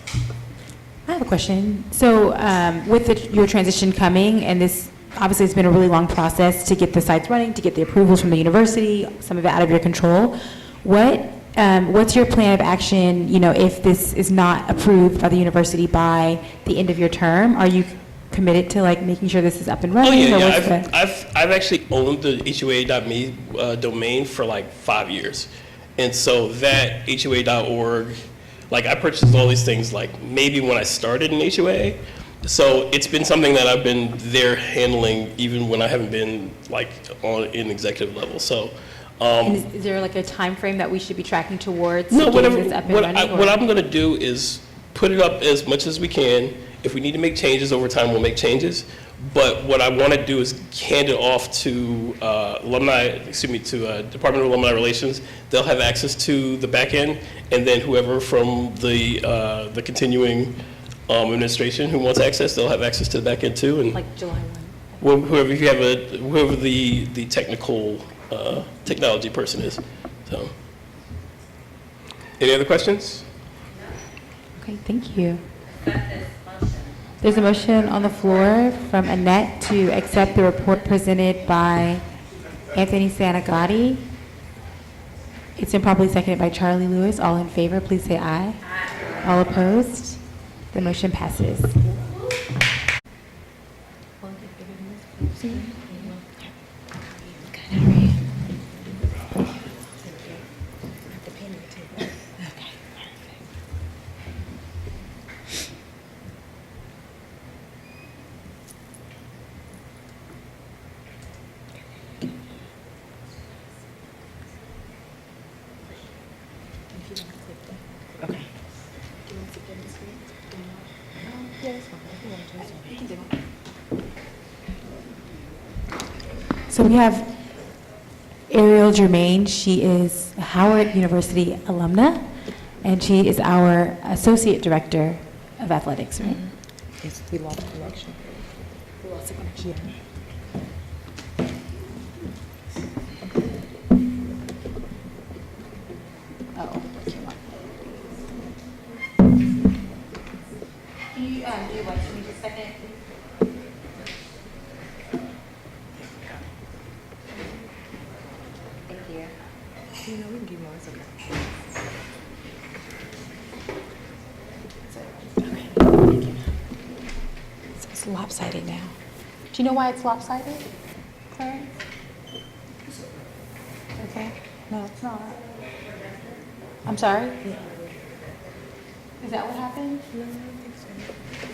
I have a question. So with your transition coming, and this obviously it's been a really long process to get the sites running, to get the approvals from the university, some of it out of your control. What's your plan of action, if this is not approved by the university by the end of your term? Are you committed to making sure this is up and running? Oh yeah. I've actually owned the HUA.me domain for 5 years. And so that HUA.org, I purchased all these things maybe when I started in HUA. So it's been something that I've been there handling even when I haven't been in executive level. So. And is there a time frame that we should be tracking towards? No, to getting this up and running, what I'm going to do is put it up as much as we can. If we need to make changes over time, we'll make changes. But what I want to do is hand it off to Department of Alumni Relations. They'll have access to the back end, and then whoever from the continuing administration who wants access, they'll have access to the back end too. And July 1. whoever the technical technology person is. So, any other questions? Okay, thank you. There's a motion on the floor from Annette to accept the report presented by Anthony Santagati. It's been properly seconded by Charlie Lewis. All in favor, please say aye. Aye. All opposed? The motion passes. So we have Ariel Germain. She is a Howard University alumna, and she is our Associate Director of Athletics, right? Yes, we lost the connection. We lost the connection. Oh, it came up. Can you do what? Can you just second? We can keep more, it's okay. So it's lopsided now. Do you know why it's lopsided, Clarence? Okay. No, it's not. I'm sorry? Is that what happened?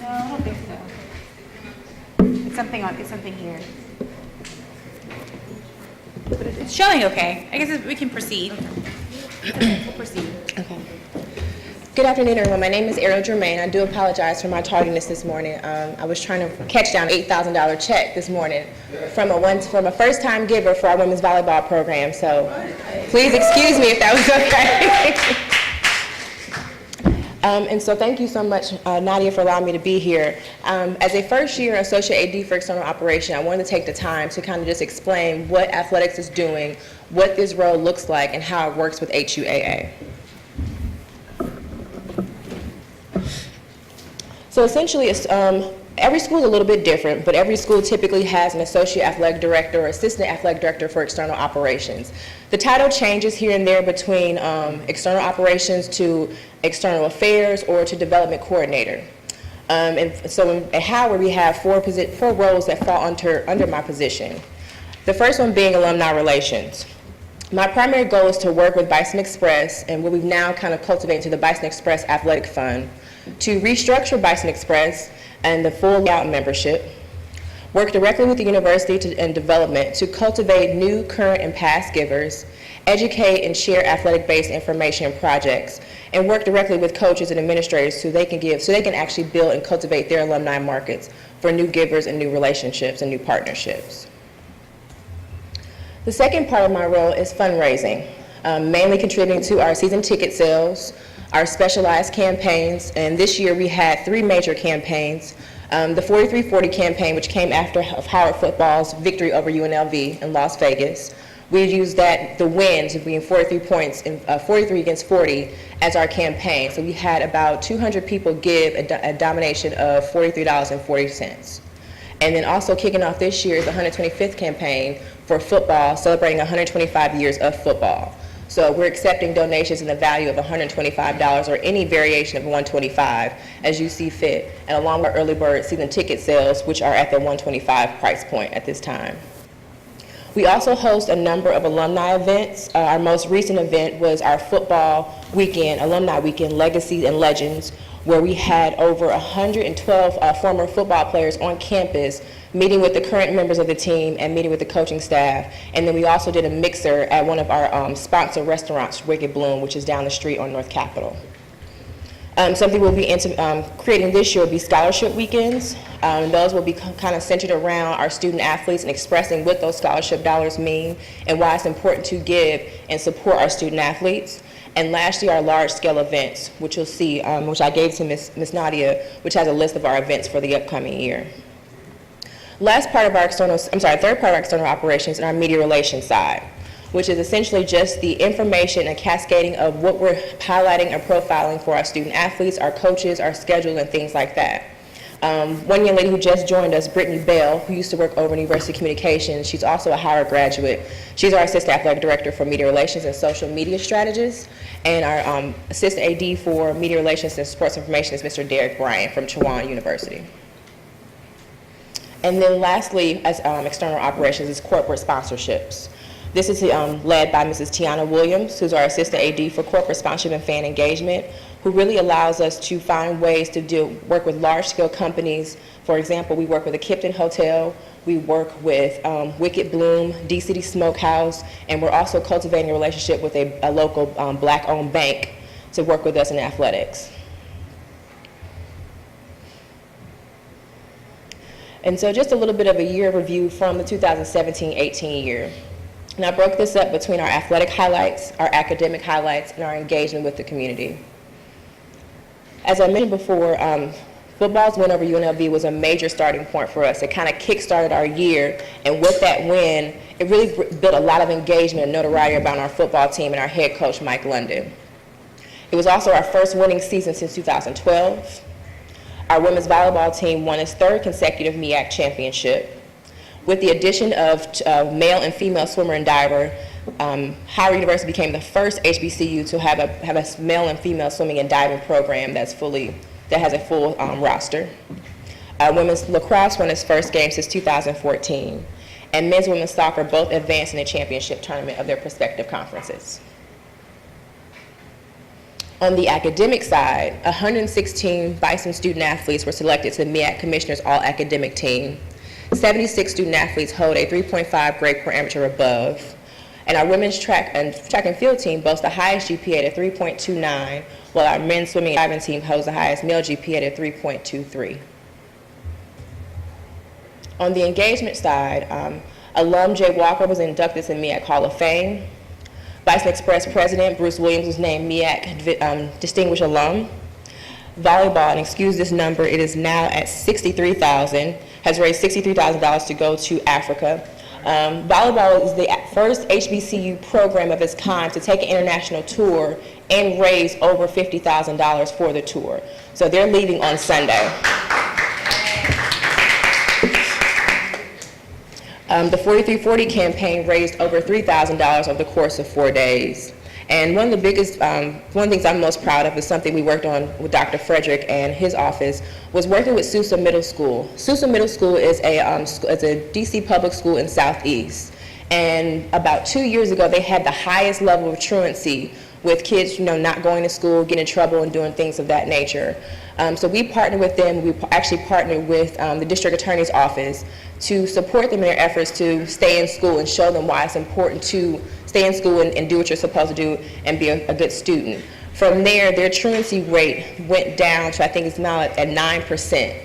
No, I don't think so. It's something here. But it's showing okay. I guess we can proceed. We'll proceed. Okay. Good afternoon, everyone. My name is Ariel Germain. I do apologize for my tardiness this morning. I was trying to catch down an $8,000 check this morning from a first-time giver for our women's volleyball program. So please excuse me if that was okay. And so thank you so much, Nadia, for allowing me to be here. As a first-year associate AD for external operation, I wanted to take the time to kind of just explain what athletics is doing, what this role looks like, and how it works with HUAA. So essentially, every school is a little bit different, but every school typically has an associate athletic director or assistant athletic director for external operations. The title changes here and there between external operations to external affairs or to development coordinator. And so at HUAA, we have four roles that fall under my position. The first one being alumni relations. My primary goal is to work with Bison Express and what we've now kind of cultivated to the Bison Express Athletic Fund to restructure Bison Express and the full out membership, work directly with the university and development to cultivate new, current, and past givers, educate and share athletic-based information and projects, and work directly with coaches and administrators so they can actually build and cultivate their alumni markets for new givers and new relationships and new partnerships. The second part of my role is fundraising, mainly contributing to our season ticket sales, our specialized campaigns, and this year we had 3 major campaigns. The 43-40 campaign, which came after Howard football's victory over UNLV in Las Vegas. We used the wins of being 43 points, 43 against 40, as our campaign. So we had about 200 people give a donation of $43.40. And then also kicking off this year is the 125th campaign for football, celebrating 125 years of football. So we're accepting donations in the value of $125 or any variation of $125 as you see fit, and along with our early bird season ticket sales, which are at the $125 price point at this time. We also host a number of alumni events. Our most recent event was our football weekend, alumni weekend, Legacies and Legends, where we had over 112 former football players on campus meeting with the current members of the team and meeting with the coaching staff. And then we also did a mixer at one of our sponsor restaurants, Wicked Bloom, which is down the street on North Capitol. Something we'll be creating this year will be scholarship weekends. Those will be kind of centered around our student athletes and expressing what those scholarship dollars mean and why it's important to give and support our student athletes. And lastly, our large-scale events, which you'll see, which I gave to Ms. Nadia, which has a list of our events for the upcoming year. Third part of our external operations and our media relations side, which is essentially just the information and cascading of what we're highlighting and profiling for our student athletes, our coaches, our schedule, and things like that. One young lady who just joined us, Brittany Bell, who used to work over in University of Communications, she's also a Howard graduate. She's our Assistant Athletic Director for Media Relations and Social Media Strategist, and our Assistant AD for Media Relations and Sports Information is Mr. Derek Bryant from Chowan University. And then lastly, as external operations, is corporate sponsorships. This is led by Mrs. Tiana Williams, who's our Assistant AD for Corporate Sponsorship and Fan Engagement, who really allows us to find ways to work with large-scale companies. For example, we work with the Kipton Hotel, we work with Wicked Bloom, D-City Smokehouse, and we're also cultivating a relationship with a local Black-owned bank to work with us in athletics. And so just a little bit of a year review from the 2017-18 year. And I broke this up between our athletic highlights, our academic highlights, and our engagement with the community. As I mentioned before, football's win over UNLV was a major starting point for us. It kind of kick-started our year, and with that win, it really built a lot of engagement and notoriety about our football team and our head coach, Mike London. It was also our first winning season since 2012. Our women's volleyball team won its 3rd consecutive MEAC championship. With the addition of male and female swimmer and diver, Howard University became the first HBCU to have a male and female swimming and diving program that has a full roster. Women's lacrosse won its first game since 2014. and men's and women's soccer both advanced in the championship tournament of their respective conferences. On the academic side, 116 Bison student athletes were selected to the MEAC Commissioner's All-Academic Team. 76 student athletes hold a 3.5 grade parameter or above. And our women's track and field team boasts the highest GPA at 3.29, while our men's swimming and diving team holds the highest male GPA at 3.23. On the engagement side, alum Jay Walker was inducted to the MEAC Hall of Fame. Bison Express President Bruce Williams was named MEAC Distinguished Alum. Volleyball, and excuse this number, it is now at $63,000, has raised $63,000 to go to Africa. Volleyball is the first HBCU program of its kind to take an international tour and raise over $50,000 for the tour. So they're leaving on Sunday. The 4340 campaign raised over $3,000 over the course of 4 days. And one of the biggest, one of the things I'm most proud of is something we worked on with Dr. Frederick and his office, was working with Sousa Middle School. Sousa Middle School is a DC public school in Southeast. And about 2 years ago, they had the highest level of truancy with kids, not going to school, getting in trouble and doing things of that nature. So we partnered with them. We actually partnered with the district attorney's office to support them in their efforts to stay in school and show them why it's important to stay in school and do what you're supposed to do and be a good student. From there, their truancy rate went down to, I think it's now at 9%.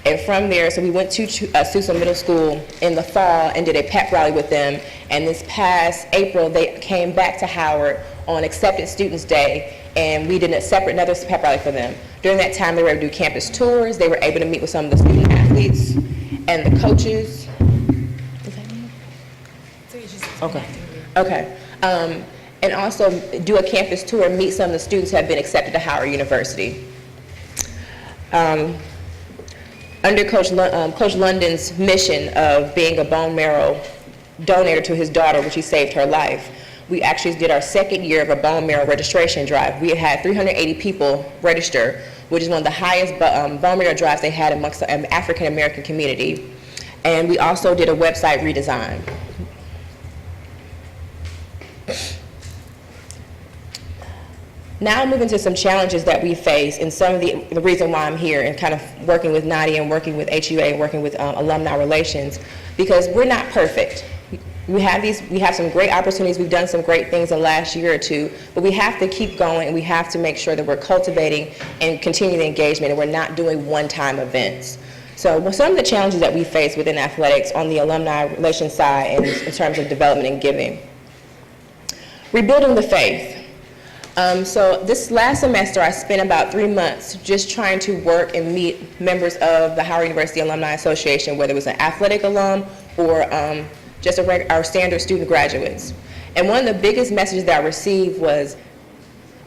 And from there, so we went to Sousa Middle School in the fall and did a pep rally with them. And this past April, they came back to Howard on Accepted Students Day, and we did another pep rally for them. During that time, they were able to do campus tours. They were able to meet with some of the student athletes and the coaches. Okay. Okay. And also do a campus tour and meet some of the students who have been accepted to Howard University. Under Coach London's mission of being a bone marrow donor to his daughter, which he saved her life, we actually did our second year of a bone marrow registration drive. We had 380 people register, which is one of the highest bone marrow drives they had amongst the African American community. And we also did a website redesign. Now moving to some challenges that we face, and some of the reason why I'm here and kind of working with Nadia and working with HUAA and working with alumni relations, because we're not perfect. We have some great opportunities. We've done some great things in the last year or two, but we have to keep going, and we have to make sure that we're cultivating and continuing the engagement, and we're not doing one-time events. So some of the challenges that we face within athletics on the alumni relations side and in terms of development and giving. Rebuilding the faith. So this last semester, I spent about 3 months just trying to work and meet members of the Howard University Alumni Association, whether it was an athletic alum or just our standard student graduates. And one of the biggest messages that I received was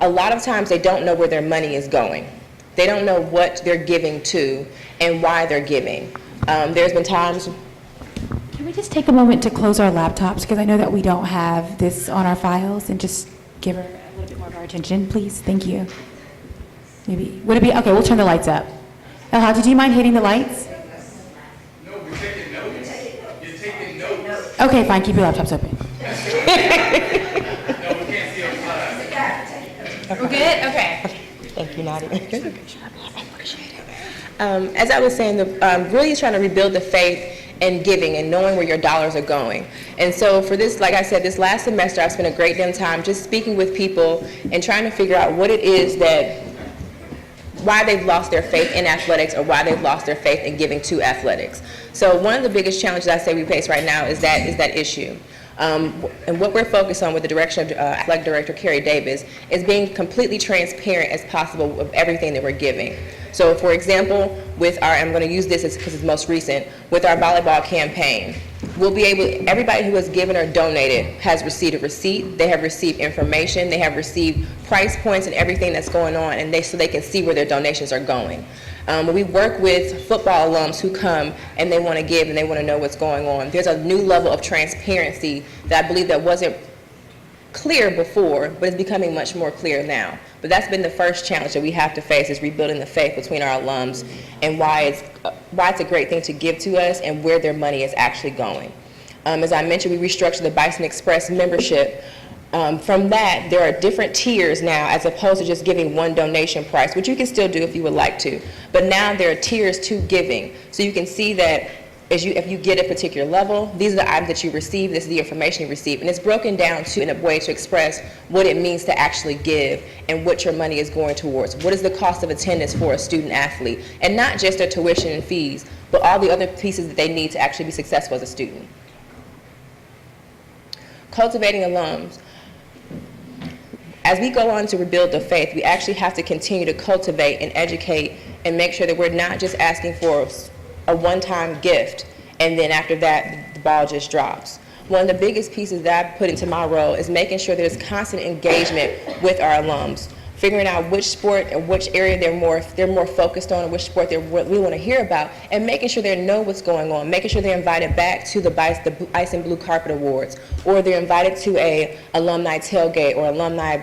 a lot of times they don't know where their money is going. They don't know what they're giving to and why they're giving. There's been times. Can we just take a moment to close our laptops, because I know that we don't have this on our files, and just give her a little bit more of our attention, please? Thank you. Maybe, would it be, okay, we'll turn the lights up. Elhaji, do you mind hitting the lights? No, we're taking notes. You're taking notes. Okay, fine, keep your laptops open. No, we can't see outside. We're good? Okay. Thank you, Nadia. As I was saying, really trying to rebuild the faith and giving and knowing where your dollars are going. And so for this, like I said, this last semester, I've spent a great deal of time just speaking with people and trying to figure out what it is why they've lost their faith in athletics or why they've lost their faith in giving to athletics. So one of the biggest challenges I say we face right now is that issue. And what we're focused on with the direction of Athletic Director Carrie Davis is being completely transparent as possible with everything that we're giving. So for example, with I'm going to use this because it's most recent, with our volleyball campaign, we'll be able, everybody who has given or donated has received a receipt, they have received information, they have received price points and everything that's going on, and so they can see where their donations are going. We work with football alums who come and they want to give and they want to know what's going on. There's a new level of transparency that I believe that wasn't clear before, but it's becoming much more clear now. But that's been the first challenge that we have to face, is rebuilding the faith between our alums and why it's a great thing to give to us and where their money is actually going. As I mentioned, we restructured the Bison Express membership. From that, there are different tiers now, as opposed to just giving one donation price, which you can still do if you would like to. But now there are tiers to giving. So you can see that if you get a particular level, these are the items that you receive, this is the information you receive. And it's broken down in a way to express what it means to actually give and what your money is going towards. What is the cost of attendance for a student athlete? And not just their tuition and fees, but all the other pieces that they need to actually be successful as a student. Cultivating alums. As we go on to rebuild the faith, we actually have to continue to cultivate and educate and make sure that we're not just asking for a one-time gift and then after that the ball just drops. One of the biggest pieces that I've put into my role is making sure there's constant engagement with our alums, figuring out which sport and which area they're more focused on, and which sport we want to hear about, and making sure they know what's going on, making sure they're invited back to the Ice and Blue Carpet Awards, or they're invited to a alumni tailgate or alumni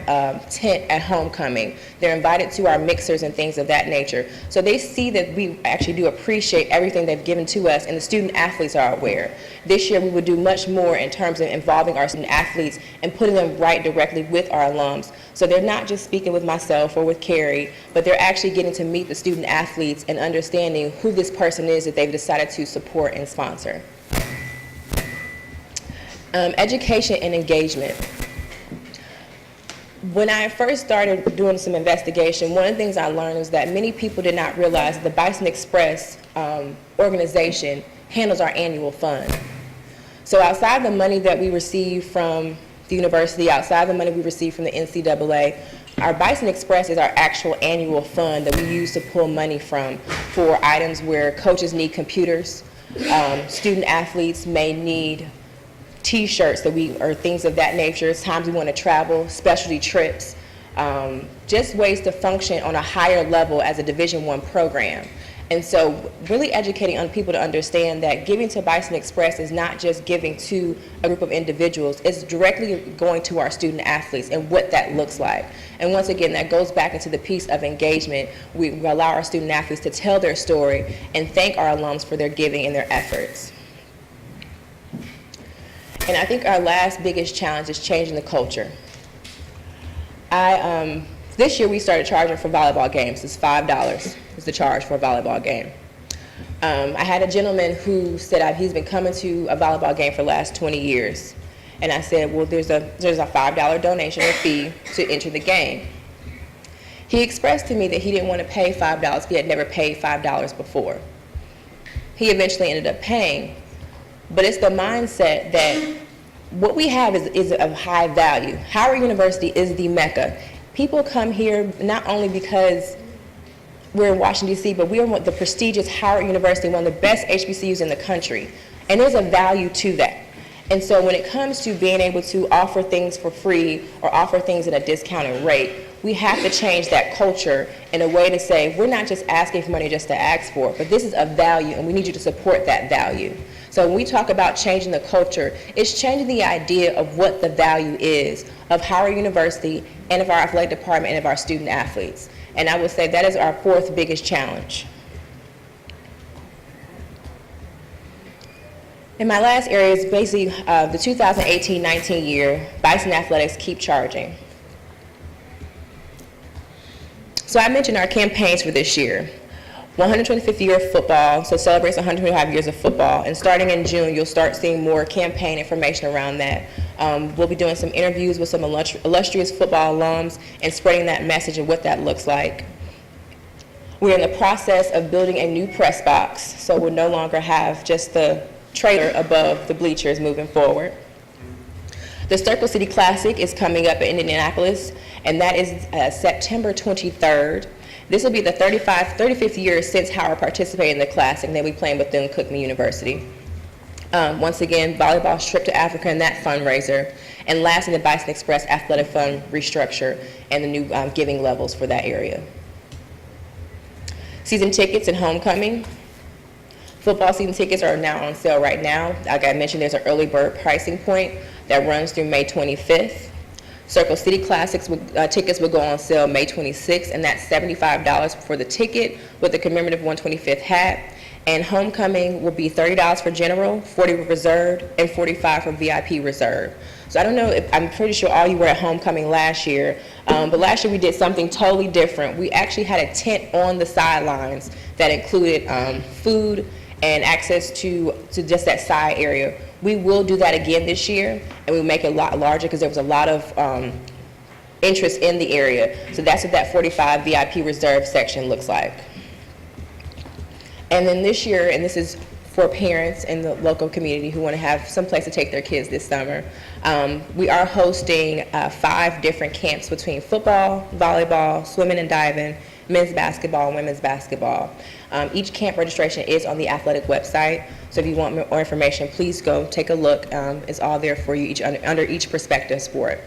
tent at homecoming. They're invited to our mixers and things of that nature. So they see that we actually do appreciate everything they've given to us, and the student athletes are aware. This year we would do much more in terms of involving our student athletes and putting them right directly with our alums. So they're not just speaking with myself or with Carrie, but they're actually getting to meet the student athletes and understanding who this person is that they've decided to support and sponsor. Education and engagement. When I first started doing some investigation, one of the things I learned was that many people did not realize that the Bison Express organization handles our annual fund. So outside the money that we receive from the university, outside the money we receive from the NCAA, our Bison Express is our actual annual fund that we use to pull money from for items where coaches need computers, student athletes may need T-shirts or things of that nature. It's times we want to travel, specialty trips, just ways to function on a higher level as a Division I program. And so really educating on people to understand that giving to Bison Express is not just giving to a group of individuals, it's directly going to our student athletes and what that looks like. And once again, that goes back into the piece of engagement. We allow our student athletes to tell their story and thank our alums for their giving and their efforts. And I think our last biggest challenge is changing the culture. This year we started charging for volleyball games. It's $5 is the charge for a volleyball game. I had a gentleman who said he's been coming to a volleyball game for the last 20 years. And I said, well, there's a $5 donation or fee to enter the game. He expressed to me that he didn't want to pay $5. He had never paid $5 before. He eventually ended up paying. But it's the mindset that what we have is of high value. Howard University is the Mecca. People come here not only because we're in Washington, D.C., but we are the prestigious Howard University, one of the best HBCUs in the country. And there's a value to that. And so when it comes to being able to offer things for free or offer things at a discounted rate, we have to change that culture in a way to say, we're not just asking for money just to ask for it, but this is a value and we need you to support that value. So when we talk about changing the culture, it's changing the idea of what the value is of Howard University and of our athletic department and of our student athletes. And I would say that is our fourth biggest challenge. And my last area is basically the 2018-19 year, Bison Athletics Keep Charging. So I mentioned our campaigns for this year. 125th year of football, so celebrates 125 years of football, and starting in June, you'll start seeing more campaign information around that. We'll be doing some interviews with some illustrious football alums and spreading that message of what that looks like. We're in the process of building a new press box, so we'll no longer have just the trailer above the bleachers moving forward. The Circle City Classic is coming up in Indianapolis, and that is September 23rd. This will be the 35th year since Howard participated in the Classic, and they'll be playing Bethune-Cookman University. Once again, volleyball trip to Africa and that fundraiser. And lastly, the Bison Express Athletic Fund restructure and the new giving levels for that area. Season tickets and homecoming. Football season tickets are now on sale right now. Like I mentioned, there's an early bird pricing point that runs through May 25th. Circle City Classics tickets will go on sale May 26th, and that's $75 for the ticket with the commemorative 125th hat. And homecoming will be $30 for general, $40 for reserved, and $45 for VIP reserve. So I don't know, I'm pretty sure all you were at homecoming last year, but last year we did something totally different. We actually had a tent on the sidelines that included food and access to just that side area. We will do that again this year, and we'll make it a lot larger because there was a lot of interest in the area. So that's what that 45 VIP reserve section looks like. And then this year, and this is for parents in the local community who want to have some place to take their kids this summer, we are hosting 5 different camps between football, volleyball, swimming and diving, men's basketball, and women's basketball. Each camp registration is on the athletic website, so if you want more information, please go take a look. It's all there for you under each prospective sport.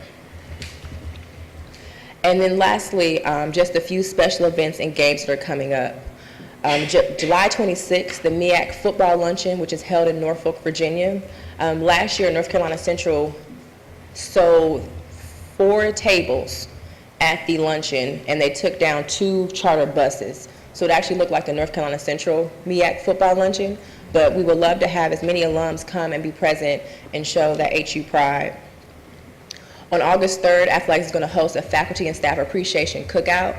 And then lastly, just a few special events and games that are coming up. July 26th, the MEAC football luncheon, which is held in Norfolk, Virginia. Last year, North Carolina Central sold 4 tables at the luncheon, and they took down 2 charter buses. So it actually looked like the North Carolina Central MEAC football luncheon, but we would love to have as many alums come and be present and show that HU pride. On August 3rd, Athletics is going to host a faculty and staff appreciation cookout.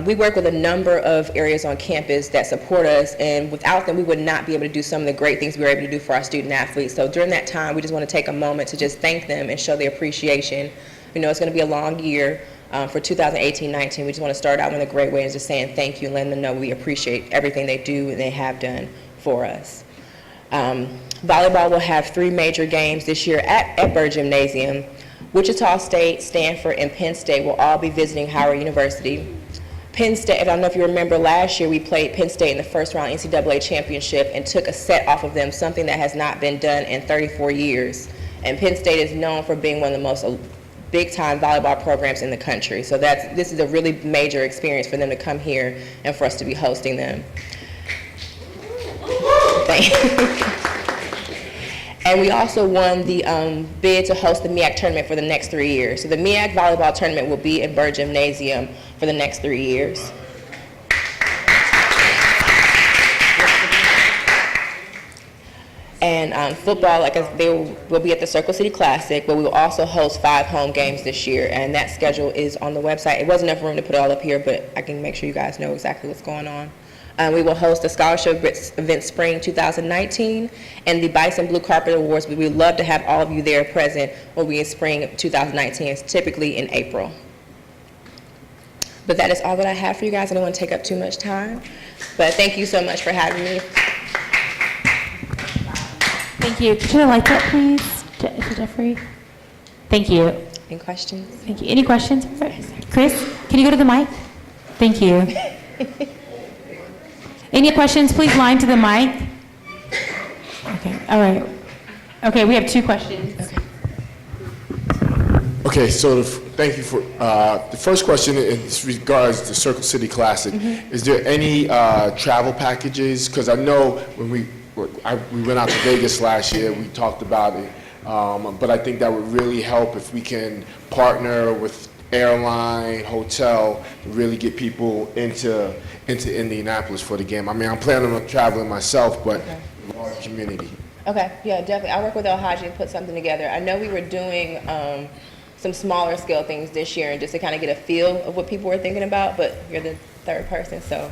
We work with a number of areas on campus that support us, and without them, we would not be able to do some of the great things we were able to do for our student athletes. So during that time, we just want to take a moment to just thank them and show their appreciation. You know, it's going to be a long year for 2018-19. We just want to start out in a great way and just saying thank you and letting them know we appreciate everything they do and they have done for us. Volleyball will have 3 major games this year at Byrd Gymnasium. Wichita State, Stanford, and Penn State will all be visiting Howard University. Penn State, I don't know if you remember last year, we played Penn State in the first round NCAA championship and took a set off of them, something that has not been done in 34 years. And Penn State is known for being one of the most big-time volleyball programs in the country. So this is a really major experience for them to come here and for us to be hosting them. Thank you. And we also won the bid to host the MEAC tournament for the next 3 years. So the MEAC volleyball tournament will be at Byrd Gymnasium for the next 3 years. And football, they will be at the Circle City Classic, but we will also host 5 home games this year, and that schedule is on the website. It wasn't enough room to put it all up here, but I can make sure you guys know exactly what's going on. We will host the Scholarship Event Spring 2019 and the Bison Blue Carpet Awards. We would love to have all of you there present when we in spring 2019. It's typically in April. But that is all that I have for you guys. I don't want to take up too much time, but thank you so much for having me. Thank you. Could you light that, please, Jeffrey? Thank you. Any questions? Thank you. Any questions? Chris, can you go to the mic? Thank you. Any questions, please line to the mic. Okay, all right. Okay, we have 2 questions. Okay, so thank you for, the first question in regards to Circle City Classic. Is there any travel packages? Because I know when we went out to Vegas last year, we talked about it, but I think that would really help if we can partner with airline, hotel, to really get people into Indianapolis for the game. I mean, I'm planning on traveling myself, but large community. Okay, yeah, definitely. I'll work with El-Haji and put something together. I know we were doing some smaller scale things this year and just to kind of get a feel of what people were thinking about, but you're the 3rd person, so.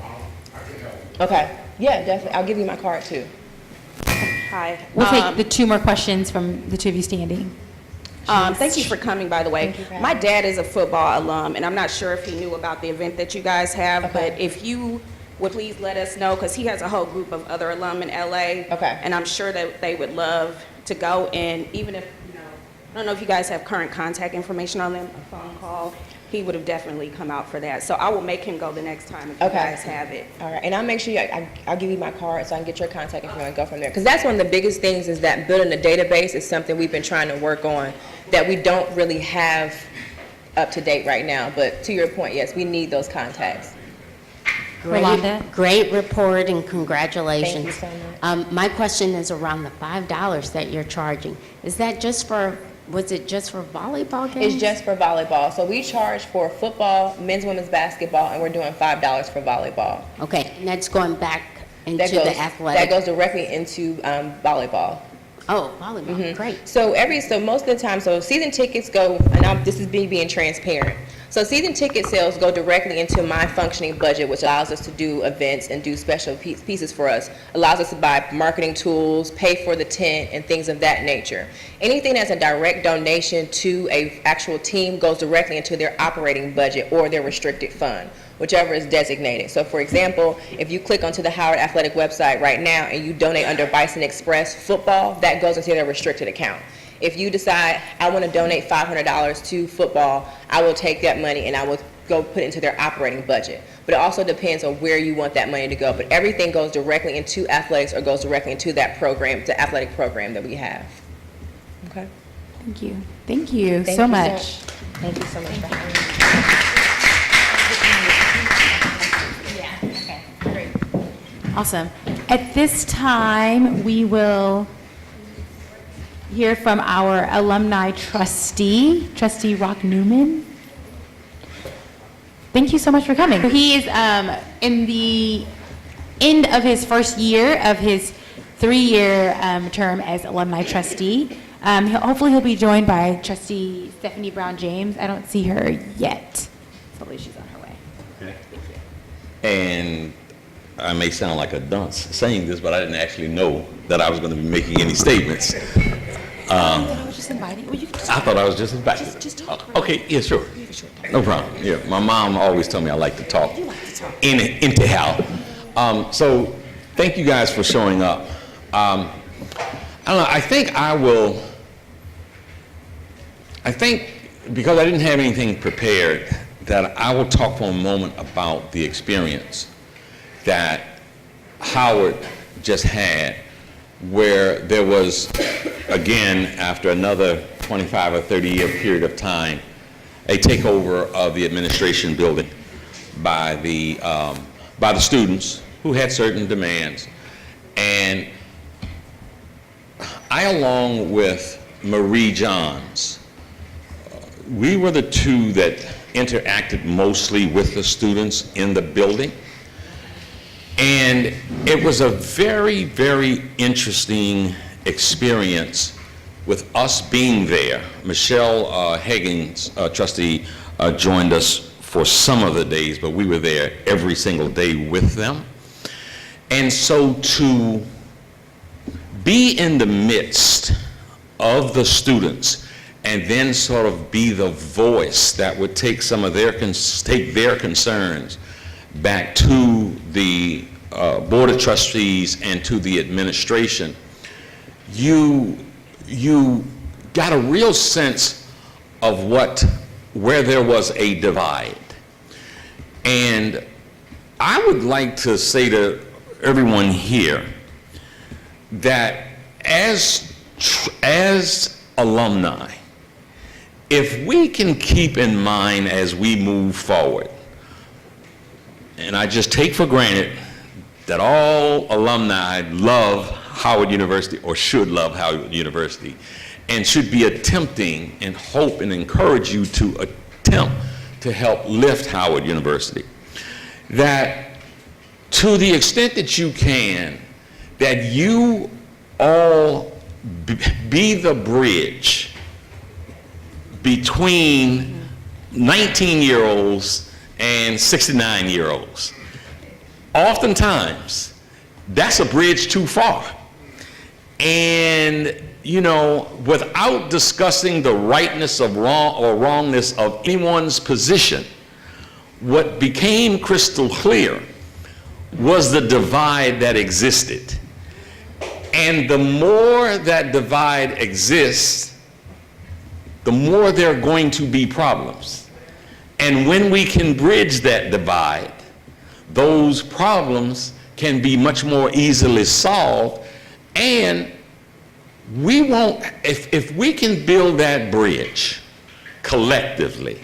Okay, yeah, definitely. I'll give you my card too. Hi. We'll take the 2 more questions from the 2 of you standing. Thank you for coming, by the way. My dad is a football alum, and I'm not sure if he knew about the event that you guys have, but if you would please let us know, because he has a whole group of other alum in LA. Okay. And I'm sure that they would love to go, and even if, I don't know if you guys have current contact information on them, a phone call, he would have definitely come out for that. So I will make him go the next time if you guys have it. All right, and I'll make sure I'll give you my card so I can get your contact information and go from there. Because that's one of the biggest things is that building a database is something we've been trying to work on that we don't really have up to date right now. But to your point, yes, we need those contacts. Great report and congratulations. Thank you so much. My question is around the $5 that you're charging. Is that just for, was it just for volleyball games? It's just for volleyball. So we charge for football, men's, women's basketball, and we're doing $5 for volleyball. Okay, and that's going back Into That the goes- athletic? That goes directly into volleyball. Oh, volleyball, great. So most of the time, season tickets go, and this is me being transparent. So season ticket sales go directly into my functioning budget, which allows us to do events and do special pieces for us. Allows us to buy marketing tools, pay for the tent, and things of that nature. Anything that's a direct donation to a actual team goes directly into their operating budget or their restricted fund, whichever is designated. So for example, if you click onto the Howard Athletic website right now and you donate under Bison Express football, that goes into their restricted account. If you decide, I want to donate $500 to football, I will take that money and I will go put it into their operating budget. But it also depends on where you want that money to go. But everything goes directly into athletics or goes directly into that program, the athletic program that we have. Okay? Thank you. Thank you Thank so you much. Thank you so much for having me. Yeah, okay, great. Awesome. At this time, we will hear from our alumni trustee, Trustee Rock Newman. Thank you so much for coming. He is in the end of his first year of his 3-year term as alumni trustee. Hopefully he'll be joined by Trustee Stephanie Brown James. I don't see her yet. Hopefully she's on her way. Okay. And I may sound like a dunce saying this, but I didn't actually know that I was going to be making any statements. I was just inviting. Well, you can just I thought I was just invited. Just talk. Okay, yeah, sure. No problem. Yeah, my mom always told me I like to talk. Anyhow. So thank you guys for showing up. I don't know, I think because I didn't have anything prepared, that I will talk for a moment about the experience that Howard just had, where there was, again, after another 25 or 30-year period of time, a takeover of the administration building by the students who had certain demands. And I, along with Marie Johns, we were the two that interacted mostly with the students in the building. And it was a very, very interesting experience with us being there. Michelle Higgins, trustee, joined us for some of the days, but we were there every single day with them. And so to be in the midst of the students and then sort of be the voice that would take some of their concerns back to the Board of Trustees and to the administration, you got a real sense of where there was a divide. And I would like to say to everyone here that as alumni, if we can keep in mind as we move forward, and I just take for granted that all alumni love Howard University or should love Howard University and should be attempting and hope and encourage you to attempt to help lift Howard University, that to the extent that you can, that you all be the bridge between 19-year-olds and 69-year-olds. Oftentimes, that's a bridge too far. And, you know, without discussing the rightness of wrongness of anyone's position, what became crystal clear was the divide that existed. And the more that divide exists, the more there are going to be problems. And when we can bridge that divide, those problems can be much more easily solved. And we won't, if we can build that bridge collectively,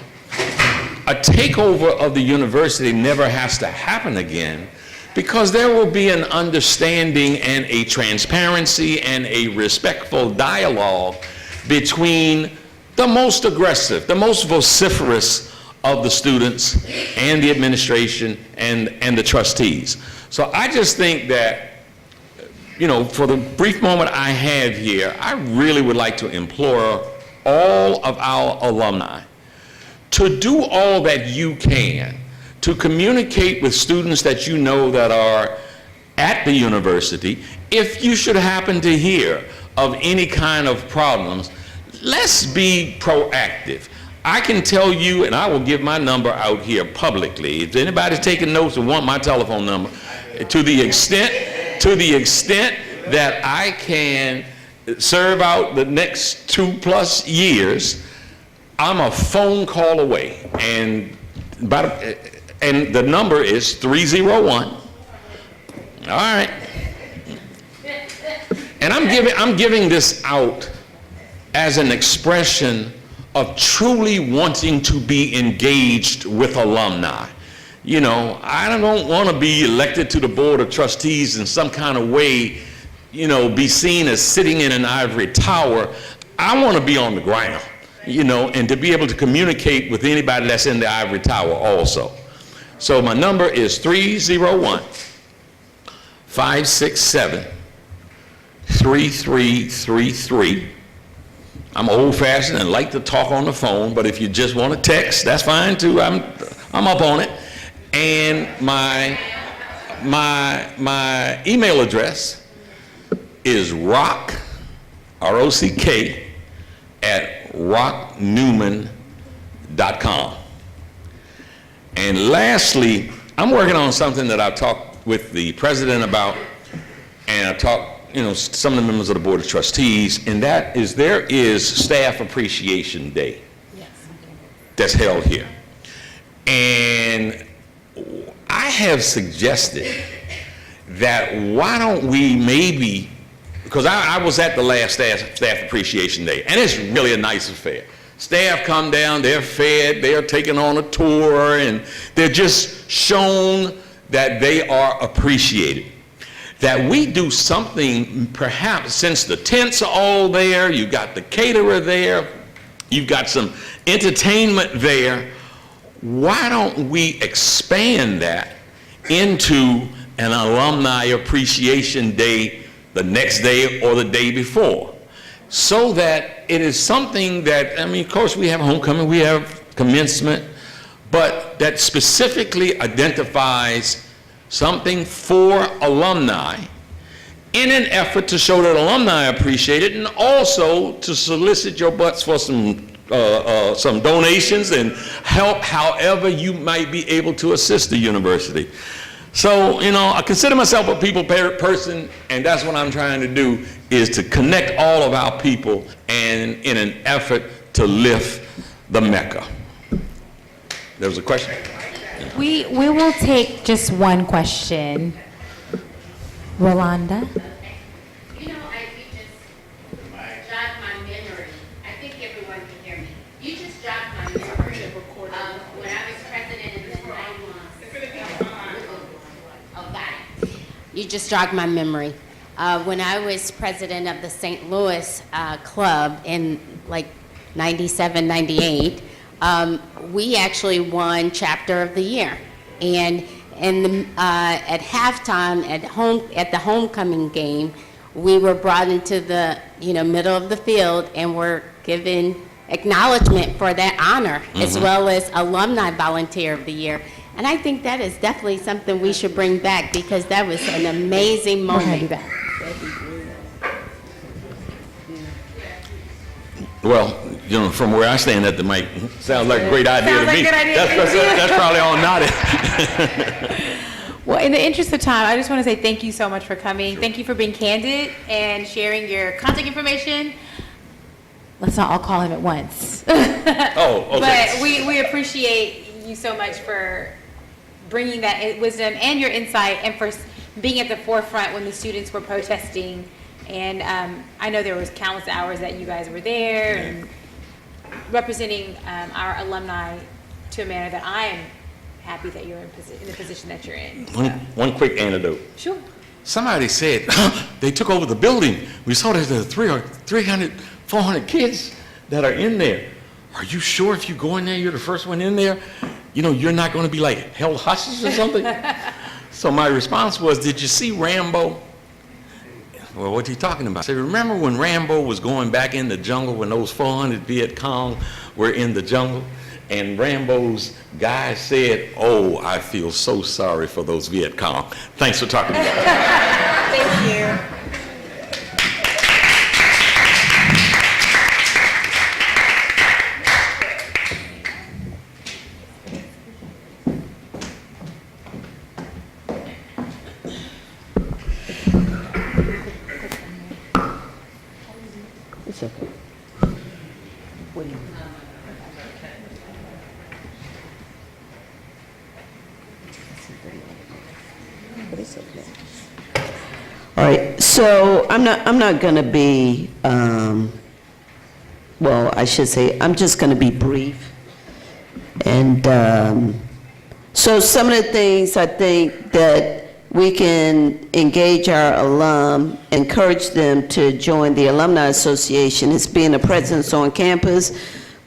a takeover of the university never has to happen again, because there will be an understanding and a transparency and a respectful dialogue between the most aggressive, the most vociferous of the students and the administration and the trustees. So I just think that, you know, for the brief moment I have here, I really would like to implore all of our alumni to do all that you can to communicate with students that you know that are at the university. If you should happen to hear of any kind of problems, let's be proactive. I can tell you, and I will give my number out here publicly, if anybody's taking notes and want my telephone number, to the extent that I can serve out the next 2+ years, I'm a phone call away. And the number is 301. All right. And I'm giving this out as an expression of truly wanting to be engaged with alumni. You know, I don't want to be elected to the board of trustees in some kind of way, you know, be seen as sitting in an ivory tower. I want to be on the ground, you know, and to be able to communicate with anybody that's in the ivory tower also. So my number is 301-567-3333. I'm old-fashioned and like to talk on the phone, but if you just want to text, that's fine too. I'm up on it. And my email address is rock, R-O-C-K, @rocknewman.com. And lastly, I'm working on something that I've talked with the president about, and I've talked, you know, some of the members of the Board of Trustees, and that is there is Staff Appreciation Day that's held here. And I have suggested that why don't we maybe, because I was at the last Staff Appreciation Day, and it's really a nice affair. Staff come down, they're fed, they're taken on a tour, and they're just shown that they are appreciated. That we do something, perhaps, since the tents are all there, you've got the caterer there, you've got some entertainment there, why don't we expand that into an Alumni Appreciation Day the next day or the day before? So that it is something that, I mean, of course we have homecoming, we have commencement, but that specifically identifies something for alumni in an effort to show that alumni appreciate it, and also to solicit your butts for some donations and help however you might be able to assist the university. So, you know, I consider myself a people person, and that's what I'm trying to do, is to connect all of our people and in an effort to lift the Mecca. There was a question? We will take just one question. Rolanda? You know, you just jogged my memory. I think everyone can hear me. You just jogged my memory when I was president in the 90s. Oh, got it. You just jogged my memory. When I was president of the St. Louis Club in like 97, 98, we actually won Chapter of the Year. And at halftime, at the homecoming game, we were brought into the middle of the field and were given acknowledgement for that honor, as well as Alumni Volunteer of the Year. And I think that is definitely something we should bring back, because that was an amazing moment. We're gonna do that. Well, you know, from where I stand at the mic, sounds like a great idea to me. That's probably all nodded. Well, in the interest of time, I just want to say thank you so much for coming. Thank you for being candid and sharing your contact information. Let's not all call him at once. Oh, okay. But we appreciate you so much for bringing that wisdom and your insight, and for being at the forefront when the students were protesting. And I know there was countless hours that you guys were there and representing our alumni to a manner that I am happy that you're in the position that you're in. One quick anecdote. Sure. Somebody said, they took over the building. We saw that there are 300, 400 kids that are in there. are you sure if you go in there, you're the first one in there, you're not going to be like held hostage or something? So my response was, did you see Rambo? Well, what's he talking about? I said, remember when Rambo was going back in the jungle when those 400 Viet Cong were in the jungle? And Rambo's guy said, oh, I feel so sorry for those Viet Cong. Thanks for talking to me. Thank you. It's okay. What do you? But it's okay. All right, so I'm not going to be, well, I should say, I'm just going to be brief. And so some of the things I think that we can engage our alum, encourage them to join the Alumni Association is being a presence on campus.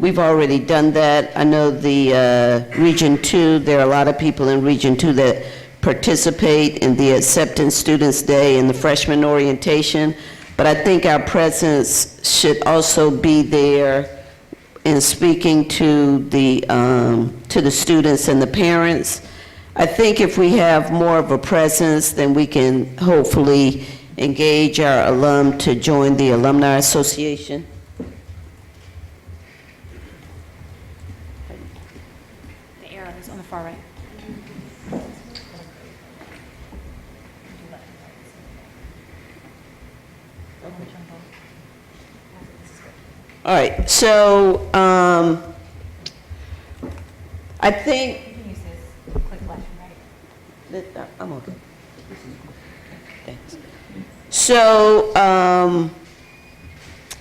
We've already done that. I know the Region 2, there are a lot of people in Region 2 that participate in the Acceptance Students Day and the freshman orientation, but I think our presence should also be there in speaking to the students and the parents. I think if we have more of a presence, then we can hopefully engage our alum to join the Alumni Association. The arrows on the far right. All right, so I think I'm okay. Thanks. So,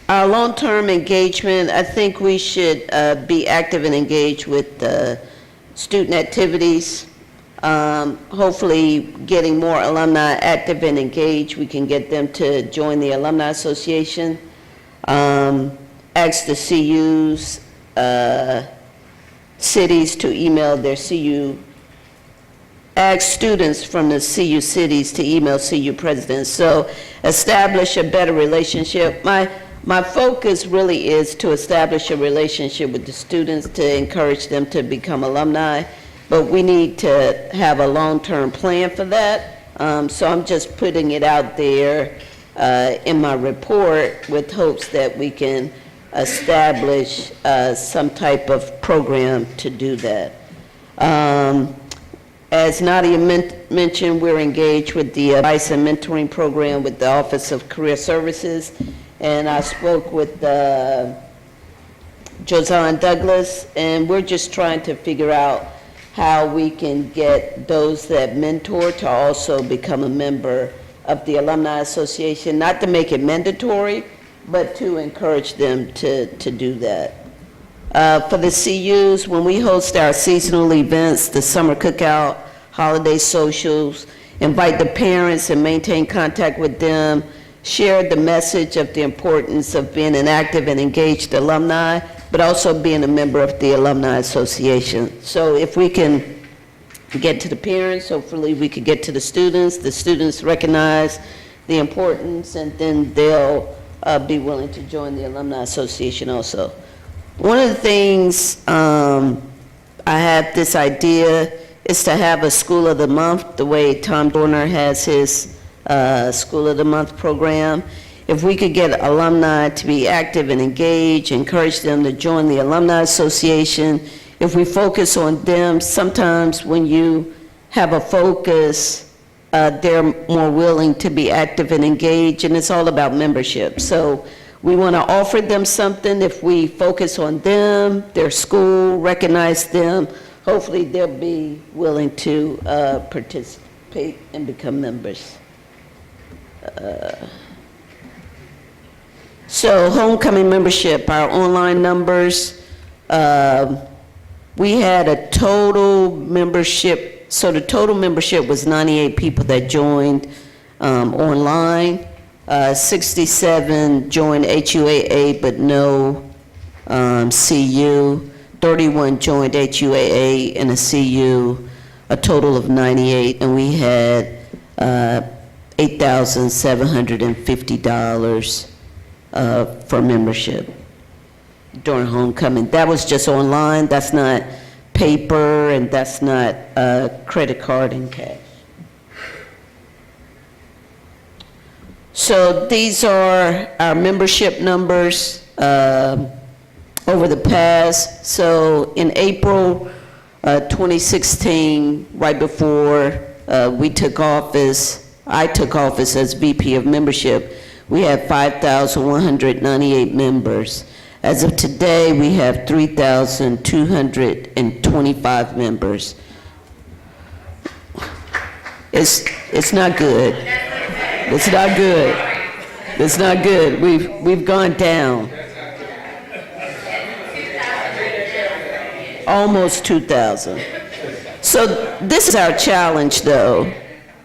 our long-term engagement, I think we should be active and engaged with student activities. Hopefully, getting more alumni active and engaged, we can get them to join the Alumni Association. Ask the CUs, cities to email their CU. Ask students from the CU cities to email CU presidents. So establish a better relationship. My focus really is to establish a relationship with the students to encourage them to become alumni, but we need to have a long-term plan for that. So I'm just putting it out there in my report with hopes that we can establish some type of program to do that. As Nadia mentioned, we're engaged with the Advice and Mentoring Program with the Office of Career Services, and I spoke with Josiah Douglas, and we're just trying to figure out how we can get those that mentor to also become a member of the Alumni Association, not to make it mandatory, but to encourage them to do that. For the CUs, when we host our seasonal events, the summer cookout, holiday socials, invite the parents and maintain contact with them, share the message of the importance of being an active and engaged alumni, but also being a member of the Alumni Association. So if we can get to the parents, hopefully we could get to the students recognize the importance, and then they'll be willing to join the Alumni Association also. One of the things I have this idea is to have a School of the Month, the way Tom Dorner has his School of the Month program. If we could get alumni to be active and engaged, encourage them to join the Alumni Association, if we focus on them, sometimes when you have a focus, they're more willing to be active and engaged, and it's all about membership. So we want to offer them something. If we focus on them, their school, recognize them, hopefully they'll be willing to participate and become members. So homecoming membership, our online numbers, we had a total membership, so the total membership was 98 people that joined online. 67 joined HUAA, but no CU, 31 joined HUAA and a CU, a total of 98, and we had $8,750 for membership during homecoming. That was just online, that's not paper, and that's not credit card and cash. So these are our membership numbers over the past. So in April 2016, right before we took office, I took office as VP of membership, we had 5,198 members. As of today, we have 3,225 members. It's not good. It's not good. It's not good. We've gone down. Almost 2,000. So this is our challenge, though.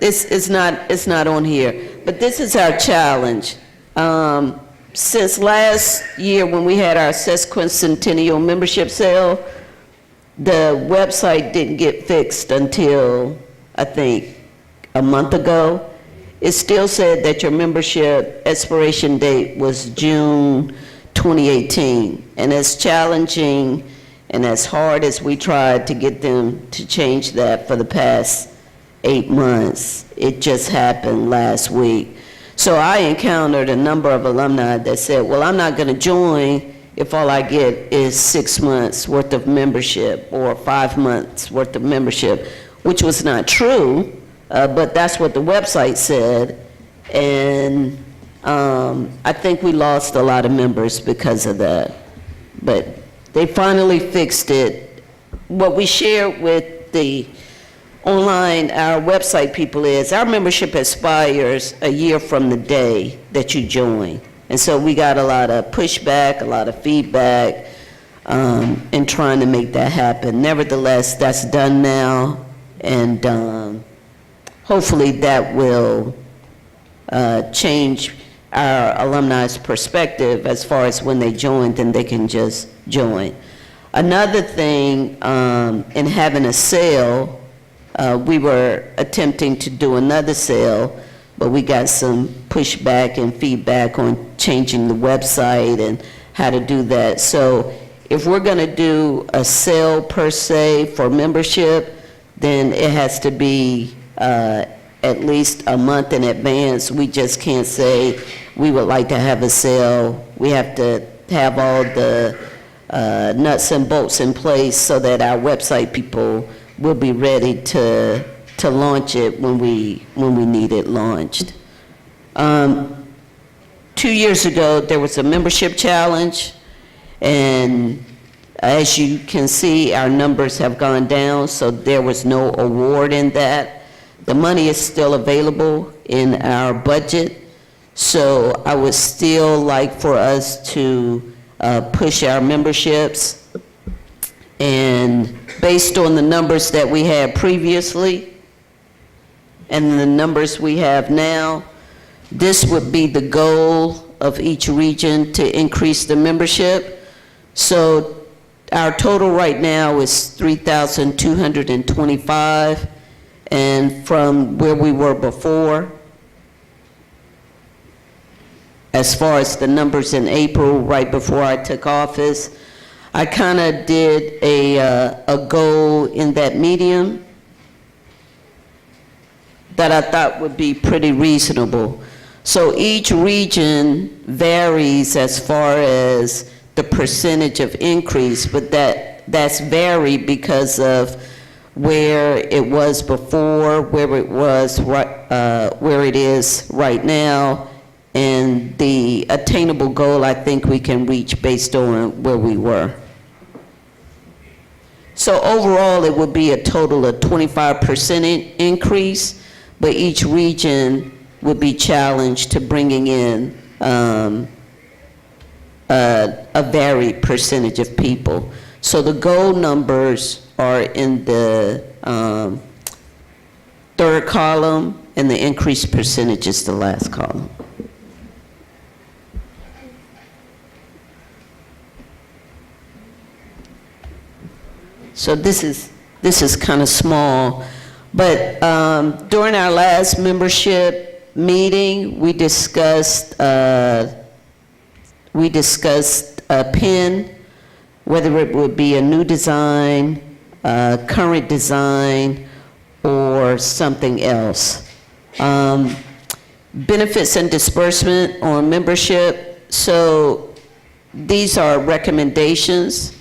It's not on here, but this is our challenge. Since last year when we had our sesquicentennial membership sale, the website didn't get fixed until, I think, a month ago. It still said that your membership expiration date was June 2018. And as challenging and as hard as we tried to get them to change that for the past 8 months, it just happened last week. So I encountered a number of alumni that said, well, I'm not going to join if all I get is 6 months worth of membership or 5 months worth of membership, which was not true, but that's what the website said. And I think we lost a lot of members because of that. But they finally fixed it. What we shared with the online, our website people is, our membership expires a year from the day that you join. And so we got a lot of pushback, a lot of feedback, in trying to make that happen. Nevertheless, that's done now, and hopefully that will change our alumni's perspective as far as when they join, then they can just join. Another thing, in having a sale, we were attempting to do another sale, but we got some pushback and feedback on changing the website and how to do that. So if we're going to do a sale per se for membership, then it has to be at least a month in advance. We just can't say we would like to have a sale. We have to have all the nuts and bolts in place so that our website people will be ready to launch it when we need it launched. 2 years ago, there was a membership challenge, and as you can see, our numbers have gone down, so there was no award in that. The money is still available in our budget, so I would still like for us to push our memberships. And based on the numbers that we had previously and the numbers we have now, this would be the goal of each region to increase the membership. So our total right now is 3,225, and from where we were before, as far as the numbers in April, right before I took office, I kind of did a goal in that medium that I thought would be pretty reasonable. So each region varies as far as the percentage of increase, but that's varied because of where it was before, where it was where it is right now, and the attainable goal I think we can reach based on where we were. So overall, it would be a total of 25% increase, but each region would be challenged to bringing in a varied percentage of people. So the goal numbers are in the third column, and the increased percentage is the last column. So this is kind of small. But during our last membership meeting, we discussed a pen, whether it would be a new design, current design, or something else. Benefits and disbursement on membership. So these are recommendations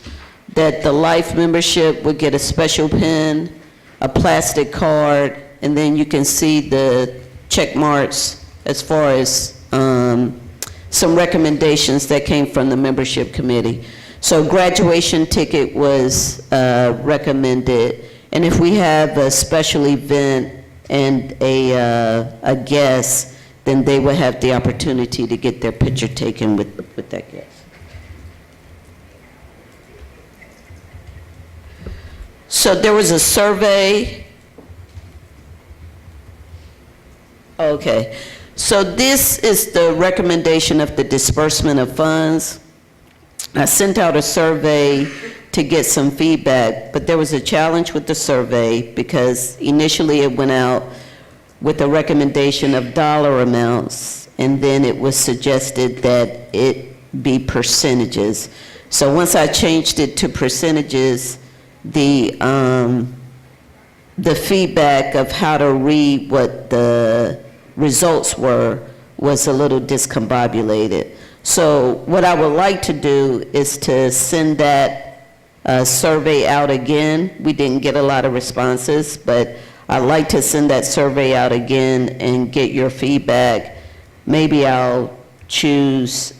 that the life membership would get a special pen, a plastic card, and then you can see the check marks as far as some recommendations that came from the membership committee. So graduation ticket was recommended, and if we have a special event and a guest, then they will have the opportunity to get their picture taken with that guest. So there was a survey. Okay. So this is the recommendation of the disbursement of funds. I sent out a survey to get some feedback, but there was a challenge with the survey because initially it went out with a recommendation of dollar amounts, and then it was suggested that it be percentages. So once I changed it to percentages, the feedback of how to read what the results were was a little discombobulated. So what I would like to do is to send that survey out again. We didn't get a lot of responses, but I'd like to send that survey out again and get your feedback. Maybe I'll choose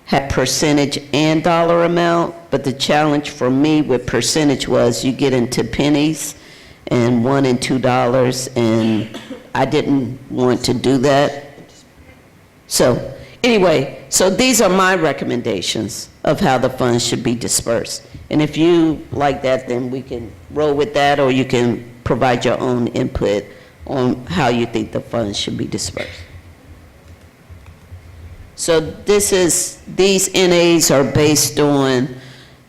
have percentage and dollar amount, but the challenge for me with percentage was you get into pennies and $1 and $2, and I didn't want to do that. So anyway, so these are my recommendations of how the funds should be dispersed. And if you like that, then we can roll with that, or you can provide your own input on how you think the funds should be dispersed. So these NAs are based on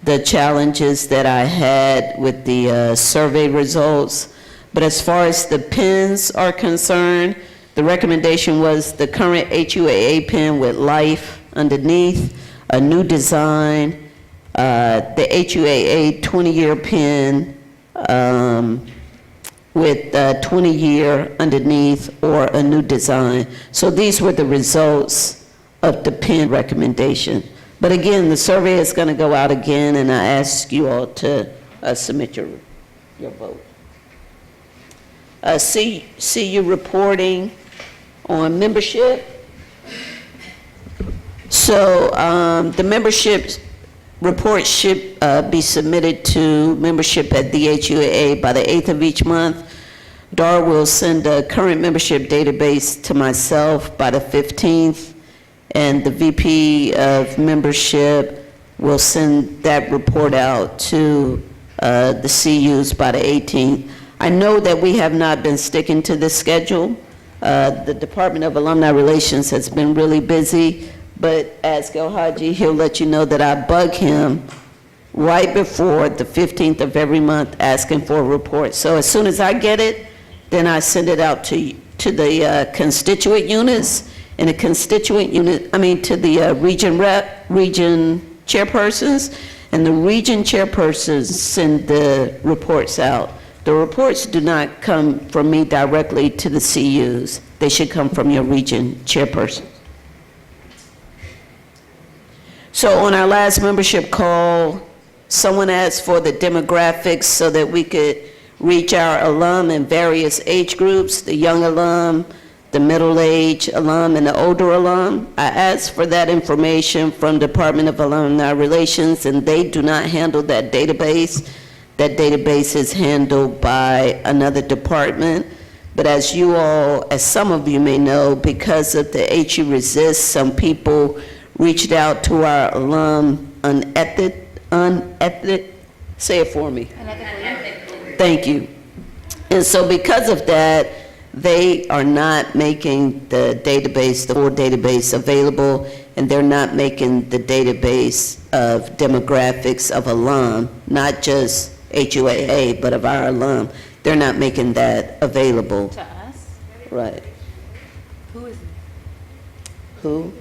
the challenges that I had with the survey results. But as far as the pens are concerned, the recommendation was the current HUAA pen with life underneath, a new design, the HUAA 20-year pen with 20-year underneath, or a new design. So these were the results of the pen recommendation. But again, the survey is going to go out again, and I ask you all to submit your vote. See you reporting on membership. So the membership report should be submitted to membership at the HUAA by the 8th of each month. DAR will send a current membership database to myself by the 15th, and the VP of membership will send that report out to the CUs by the 18th. I know that we have not been sticking to this schedule. The Department of Alumni Relations has been really busy, but ask El Haji, he'll let you know that I bug him right before the 15th of every month asking for a report. So as soon as I get it, then I send it out to the constituent units, and the constituent unit, to the region chairpersons, and the region chairpersons send the reports out. The reports do not come from me directly to the CUs. They should come from your region chairperson. So on our last membership call, someone asked for the demographics so that we could reach our alum in various age groups, the young alum, the middle-aged alum, and the older alum. I asked for that information from Department of Alumni Relations, and they do not handle that database. That database is handled by another department. But as some of you may know, because of the HU Resist, some people reached out to our alum unethically. Say it for me. Thank you. And so because of that, they are not making the database, the full database available, and they're not making the database of demographics of alum, not just HUAA, but of our alum. They're not making that available. To us? Right. Who is? Who?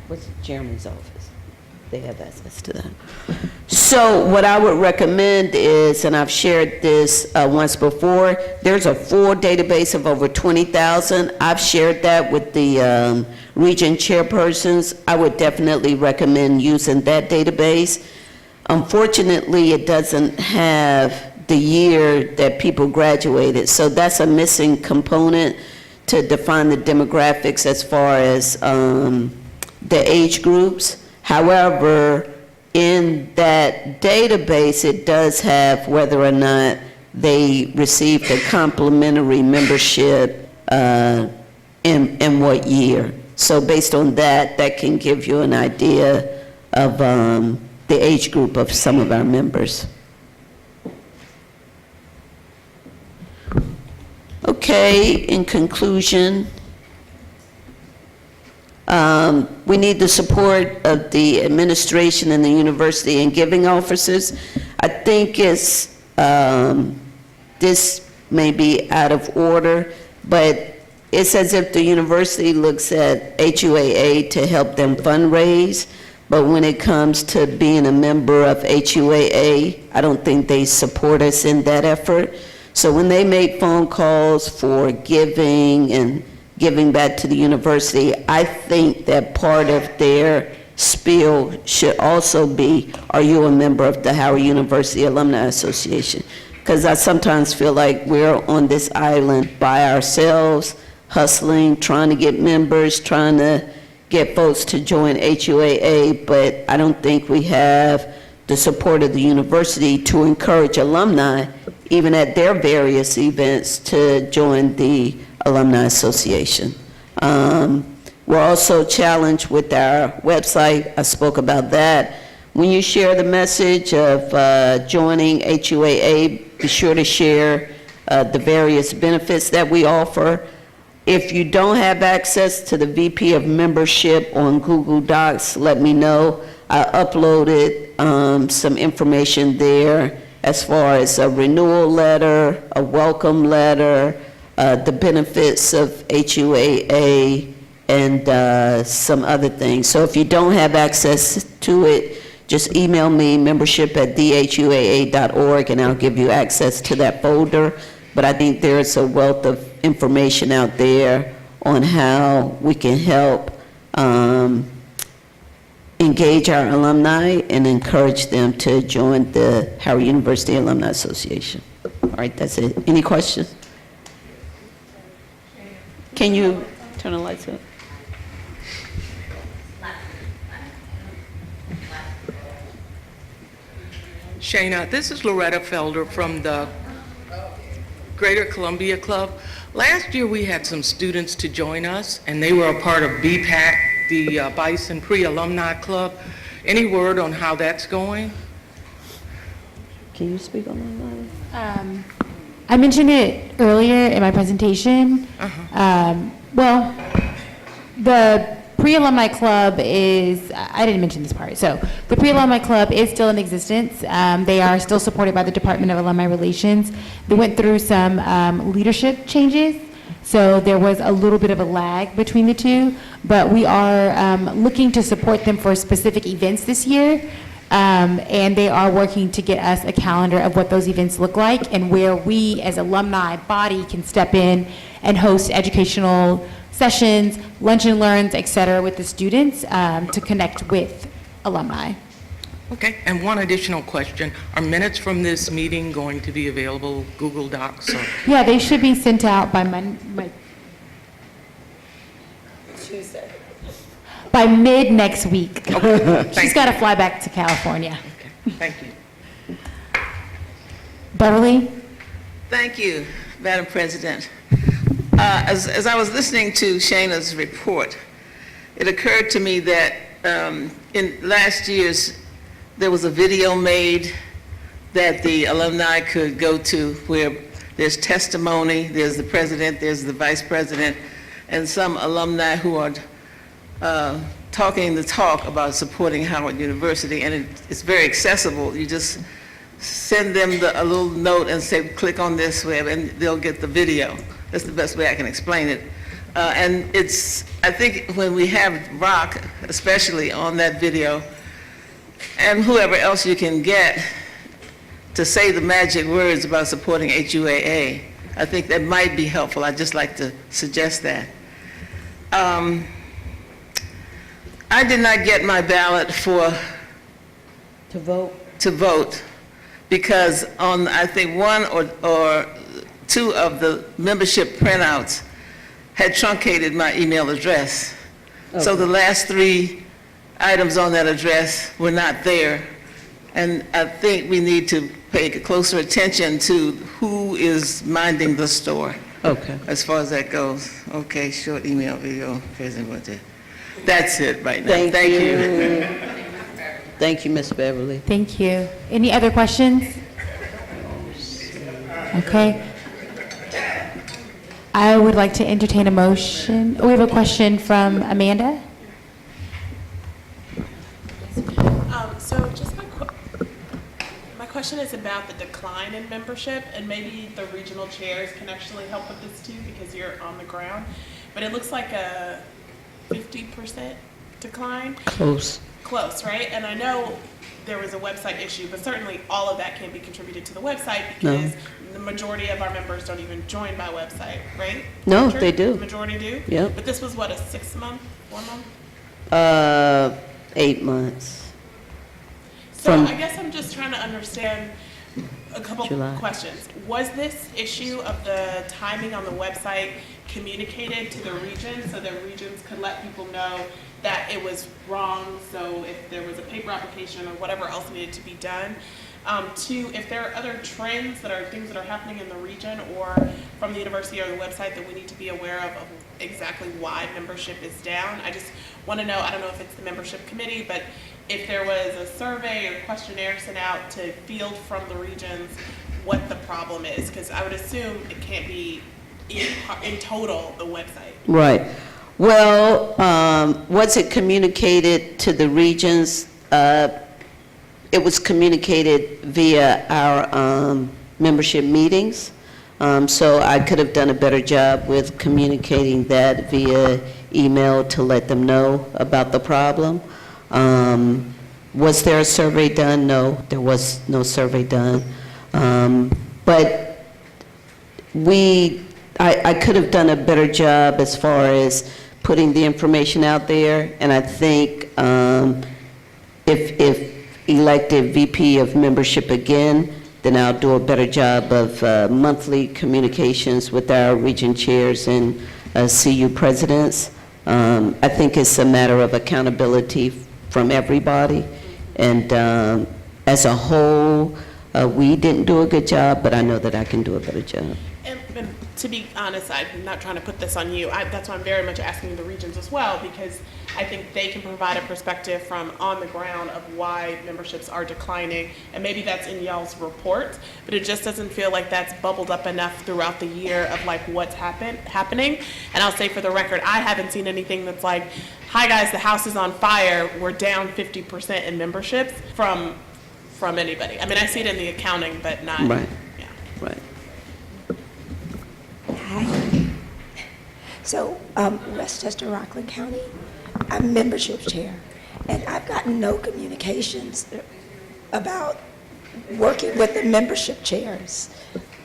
What's the chairman's office? They have access to that. So what I would recommend is, and I've shared this once before, there's a full database of over 20,000. I've shared that with the region chairpersons. I would definitely recommend using that database. Unfortunately, it doesn't have the year that people graduated, so that's a missing component to define the demographics as far as the age groups. However, in that database, it does have whether or not they received a complimentary membership in what year. So based on that, that can give you an idea of the age group of some of our members. Okay, in conclusion, we need the support of the administration and the university and giving officers. I think it's, this may be out of order, but it's as if the university looks at HUAA to help them fundraise, but when it comes to being a member of HUAA, I don't think they support us in that effort. So when they make phone calls for giving and giving back to the university, I think that part of their spiel should also be, are you a member of the Howard University Alumni Association? Because I sometimes feel like we're on this island by ourselves, hustling, trying to get members, trying to get folks to join HUAA, but I don't think we have the support of the university to encourage alumni, even at their various events, to join the Alumni Association. We're also challenged with our website. I spoke about that. When you share the message of joining HUAA, be sure to share the various benefits that we offer. If you don't have access to the VP of membership on Google Docs, let me know. I uploaded some information there as far as a renewal letter, a welcome letter, the benefits of HUAA, and some other things. So if you don't have access to it, just email me, membership@dhuaa.org, and I'll give you access to that folder. But I think there's a wealth of information out there on how we can help engage our alumni and encourage them to join the Howard University Alumni Association. All right, that's it. Any questions? Can you turn the lights up? Shana, this is Loretta Felder from the Greater Columbia Club. Last year we had some students to join us, and they were a part of BPAC, the Bison Pre-Alumni Club. Any word on how that's going? Can you speak on that? I mentioned it earlier in my presentation. Well, the Pre-Alumni Club is, I didn't mention this part, so the Pre-Alumni Club is still in existence. They are still supported by the Department of Alumni Relations. They went through some leadership changes, so there was a little bit of a lag between the two, but we are looking to support them for specific events this year. And they are working to get us a calendar of what those events look like and where we as alumni body can step in and host educational sessions, lunch and learns, et cetera, with the students to connect with alumni. Okay, and one additional question. Are minutes from this meeting going to be available, Google Docs? Or? Yeah, they should be sent out by Tuesday. By mid next week. Okay, She's got to fly back to California. Okay, thank you. Beverly? Thank you, Madam President. As I was listening to Shana's report, it occurred to me that in last year's, there was a video made that the alumni could go to where there's testimony, there's the president, there's the vice president, and some alumni who are talking the talk about supporting Howard University, and it's very accessible. You just send them a little note and say, click on this web, and they'll get the video. That's the best way I can explain it. And I think when we have Rock, especially on that video, and whoever else you can get to say the magic words about supporting HUAA, I think that might be helpful. I'd just like to suggest that. I did not get my ballot To vote? to vote because on, I think, one or two of the membership printouts had truncated my email address. So Okay. the last 3 items on that address were not there. And I think we need to pay closer attention to who is minding the store. Okay. As far as that goes. Okay, short email, video, President Woodard. That's it right now. Thank you. Thank you, Ms. Beverly. Thank you. Any other questions? Okay. I would like to entertain a motion. We have a question from Amanda. So just my question is about the decline in membership, and maybe the regional chairs can actually help with this too, because you're on the ground. But it looks like a 50% decline. Close. Close, right? And I know there was a website issue, but certainly all of that can be contributed to the website No. because the majority of our members don't even join by website, right? No, True? they do. The majority do? Yep. But this was what, a 6 month, 1 month? 8 months. So From I guess I'm just trying to understand a couple July. questions. Was this issue of the timing on the website communicated to the region so that regions could let people know that it was wrong? So if there was a paper application or whatever else needed to be done. 2, if there are other trends that are things that are happening in the region or from the university or the website that we need to be aware of exactly why membership is down. I just want to know, I don't know if it's the membership committee, but if there was a survey or questionnaire sent out to field from the regions what the problem is, because I would assume it can't be in total the website. Right. Well, was it communicated to the regions? It was communicated via our membership meetings. So I could have done a better job with communicating that via email to let them know about the problem. Was there a survey done? No, there was no survey done. But I could have done a better job as far as putting the information out there, and I think if elected VP of membership again, then I'll do a better job of monthly communications with our region chairs and CU presidents. I think it's a matter of accountability from everybody, and as a whole, we didn't do a good job, but I know that I can do a better job. And to be honest, I'm not trying to put this on you. That's why I'm very much asking the regions as well, because I think they can provide a perspective from on the ground of why memberships are declining, and maybe that's in y'all's report, but it just doesn't feel like that's bubbled up enough throughout the year of like what's happening. And I'll say for the record, I haven't seen anything that's like, hi guys, the house is on fire, we're down 50% in memberships from anybody. I mean, I see it in the accounting, but not. Right. Yeah. Right. Hi. So, Westchester, Rockland County, I'm membership chair, and I've gotten no communications about working with the membership chairs,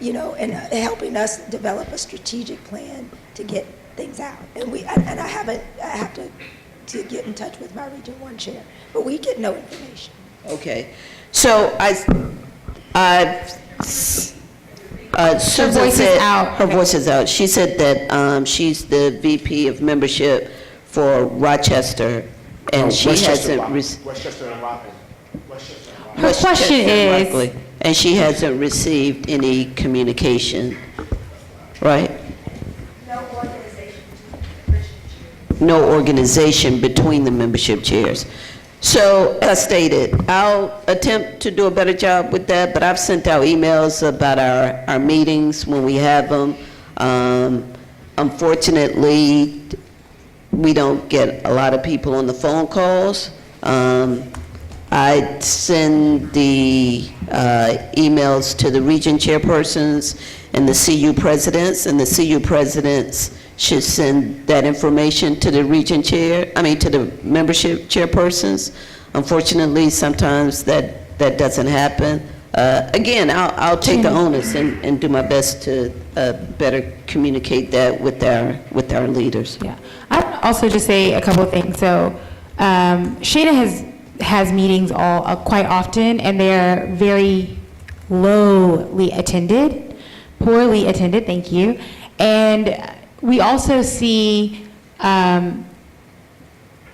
you know, and helping us develop a strategic plan to get things out. And I have to get in touch with my Region 1 chair, but we get no information. Okay. So Susan voice is said, out. her voice is out. She said that she's the VP of membership for Rochester, and she hasn't. Westchester and Rockland. Her question is, and she hasn't received any communication, right? No organization between the membership chairs. So, as I stated, I'll attempt to do a better job with that, but I've sent out emails about our meetings when we have them. Unfortunately, we don't get a lot of people on the phone calls. I send the emails to the region chairpersons and the CU presidents, and the CU presidents should send that information to the region chair, to the membership chairpersons. Unfortunately, sometimes that doesn't happen. Again, I'll take the onus and do my best to better communicate that with our leaders. Yeah. I would also just say a couple of things. So Shayna has meetings quite often, and they're very poorly attended, thank you. And we also see the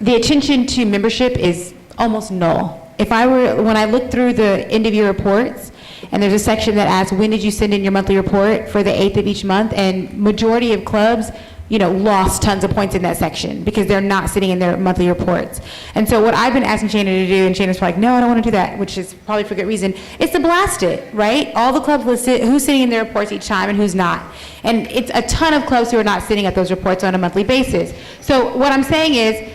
attention to membership is almost null. When I look through the end of year reports, and there's a section that asks, when did you send in your monthly report for the 8th of each month? And majority of clubs, lost tons of points in that section because they're not sitting in their monthly reports. And so what I've been asking Shayna to do, and Shayna's like, no, I don't want to do that, which is probably for good reason, is to blast it, right? All the clubs listed, who's sitting in their reports each time and who's not. And it's a ton of clubs who are not sitting at those reports on a monthly basis. So what I'm saying is,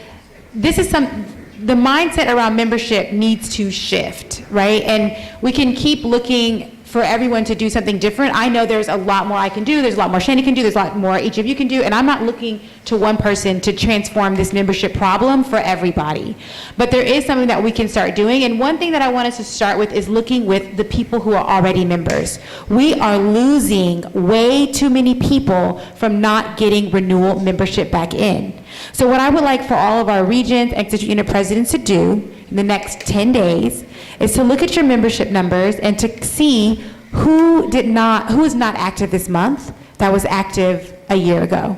the mindset around membership needs to shift, right? And we can keep looking for everyone to do something different. I know there's a lot more I can do, there's a lot more Shana can do, there's a lot more each of you can do, and I'm not looking to one person to transform this membership problem for everybody. But there is something that we can start doing, and one thing that I want us to start with is looking with the people who are already members. We are losing way too many people from not getting renewal membership back in. So what I would like for all of our regions and district unit presidents to do in the next 10 days is to look at your membership numbers and to see who is not active this month that was active a year ago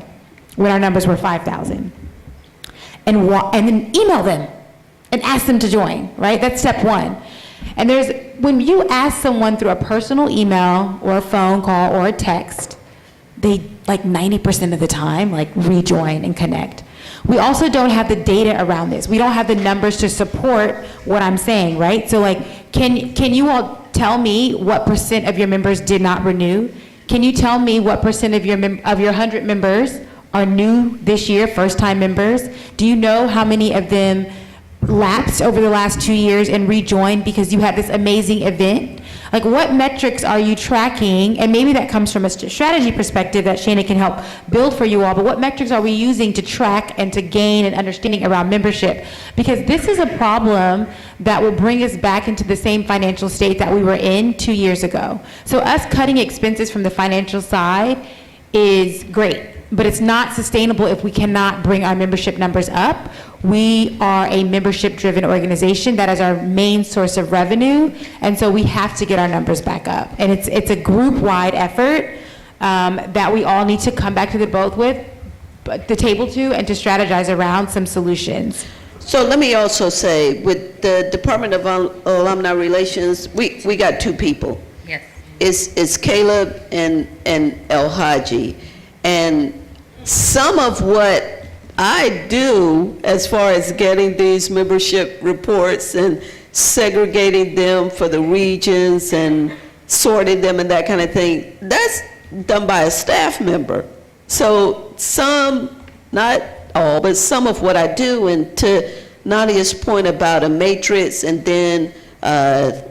when our numbers were 5,000. And then email them and ask them to join, right? That's step one. And when you ask someone through a personal email or a phone call or a text, they 90% of the time rejoin and connect. We also don't have the data around this. We don't have the numbers to support what I'm saying, right? So can you all tell me what % of your members did not renew? Can you tell me what % of your 100 members are new this year, first-time members? Do you know how many of them lapsed over the last 2 years and rejoined because you had this amazing event? What metrics are you tracking? And maybe that comes from a strategy perspective that Shana can help build for you all, but what metrics are we using to track and to gain an understanding around membership? Because this is a problem that will bring us back into the same financial state that we were in 2 years ago. So us cutting expenses from the financial side is great, but it's not sustainable if we cannot bring our membership numbers up. We are a membership-driven organization. That is our main source of revenue, and so we have to get our numbers back up. And it's a group-wide effort that we all need to come back to the table to and to strategize around some solutions. So let me also say, with the Department of Alumni Relations, we got two people. Yes. It's Caleb and El Haji. And some of what I do as far as getting these membership reports and segregating them for the regions and sorting them and that kind of thing, that's done by a staff member. So some, not all, but some of what I do, and to Nadia's point about a matrix, and then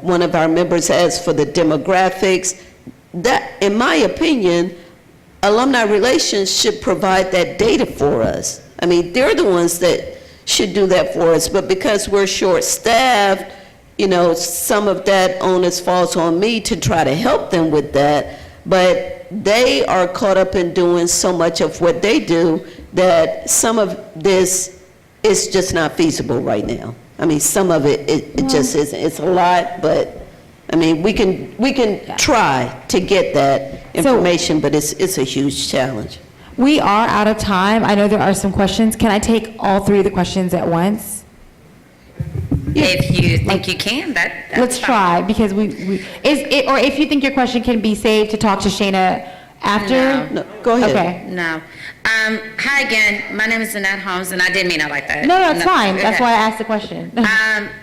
one of our members asked for the demographics, that, in my opinion, Alumni Relations should provide that data for us. I mean, they're the ones that should do that for us, but because we're short-staffed, some of that onus falls on me to try to help them with that, but they are caught up in doing so much of what they do that some of this is just not feasible right now. I mean, some of it just isn't. It's a lot, but I mean, we can try to get that information, but it's a huge challenge. We are out of time. I know there are some questions. Can I take all three of the questions at once? If you think you can, that's let's fine. try, because or if you think your question can be saved to talk to Shana after. No, go ahead. Okay. No. Hi again. My name is Annette Holmes, and I didn't mean it like that. No, it's fine. Okay. That's why I asked the question.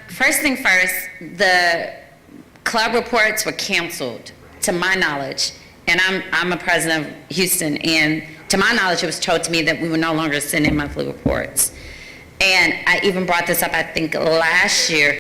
First thing first, the club reports were canceled, to my knowledge, and I'm a president of Houston, and to my knowledge, it was told to me that we would no longer send in monthly reports. And I even brought this up, I think, last year,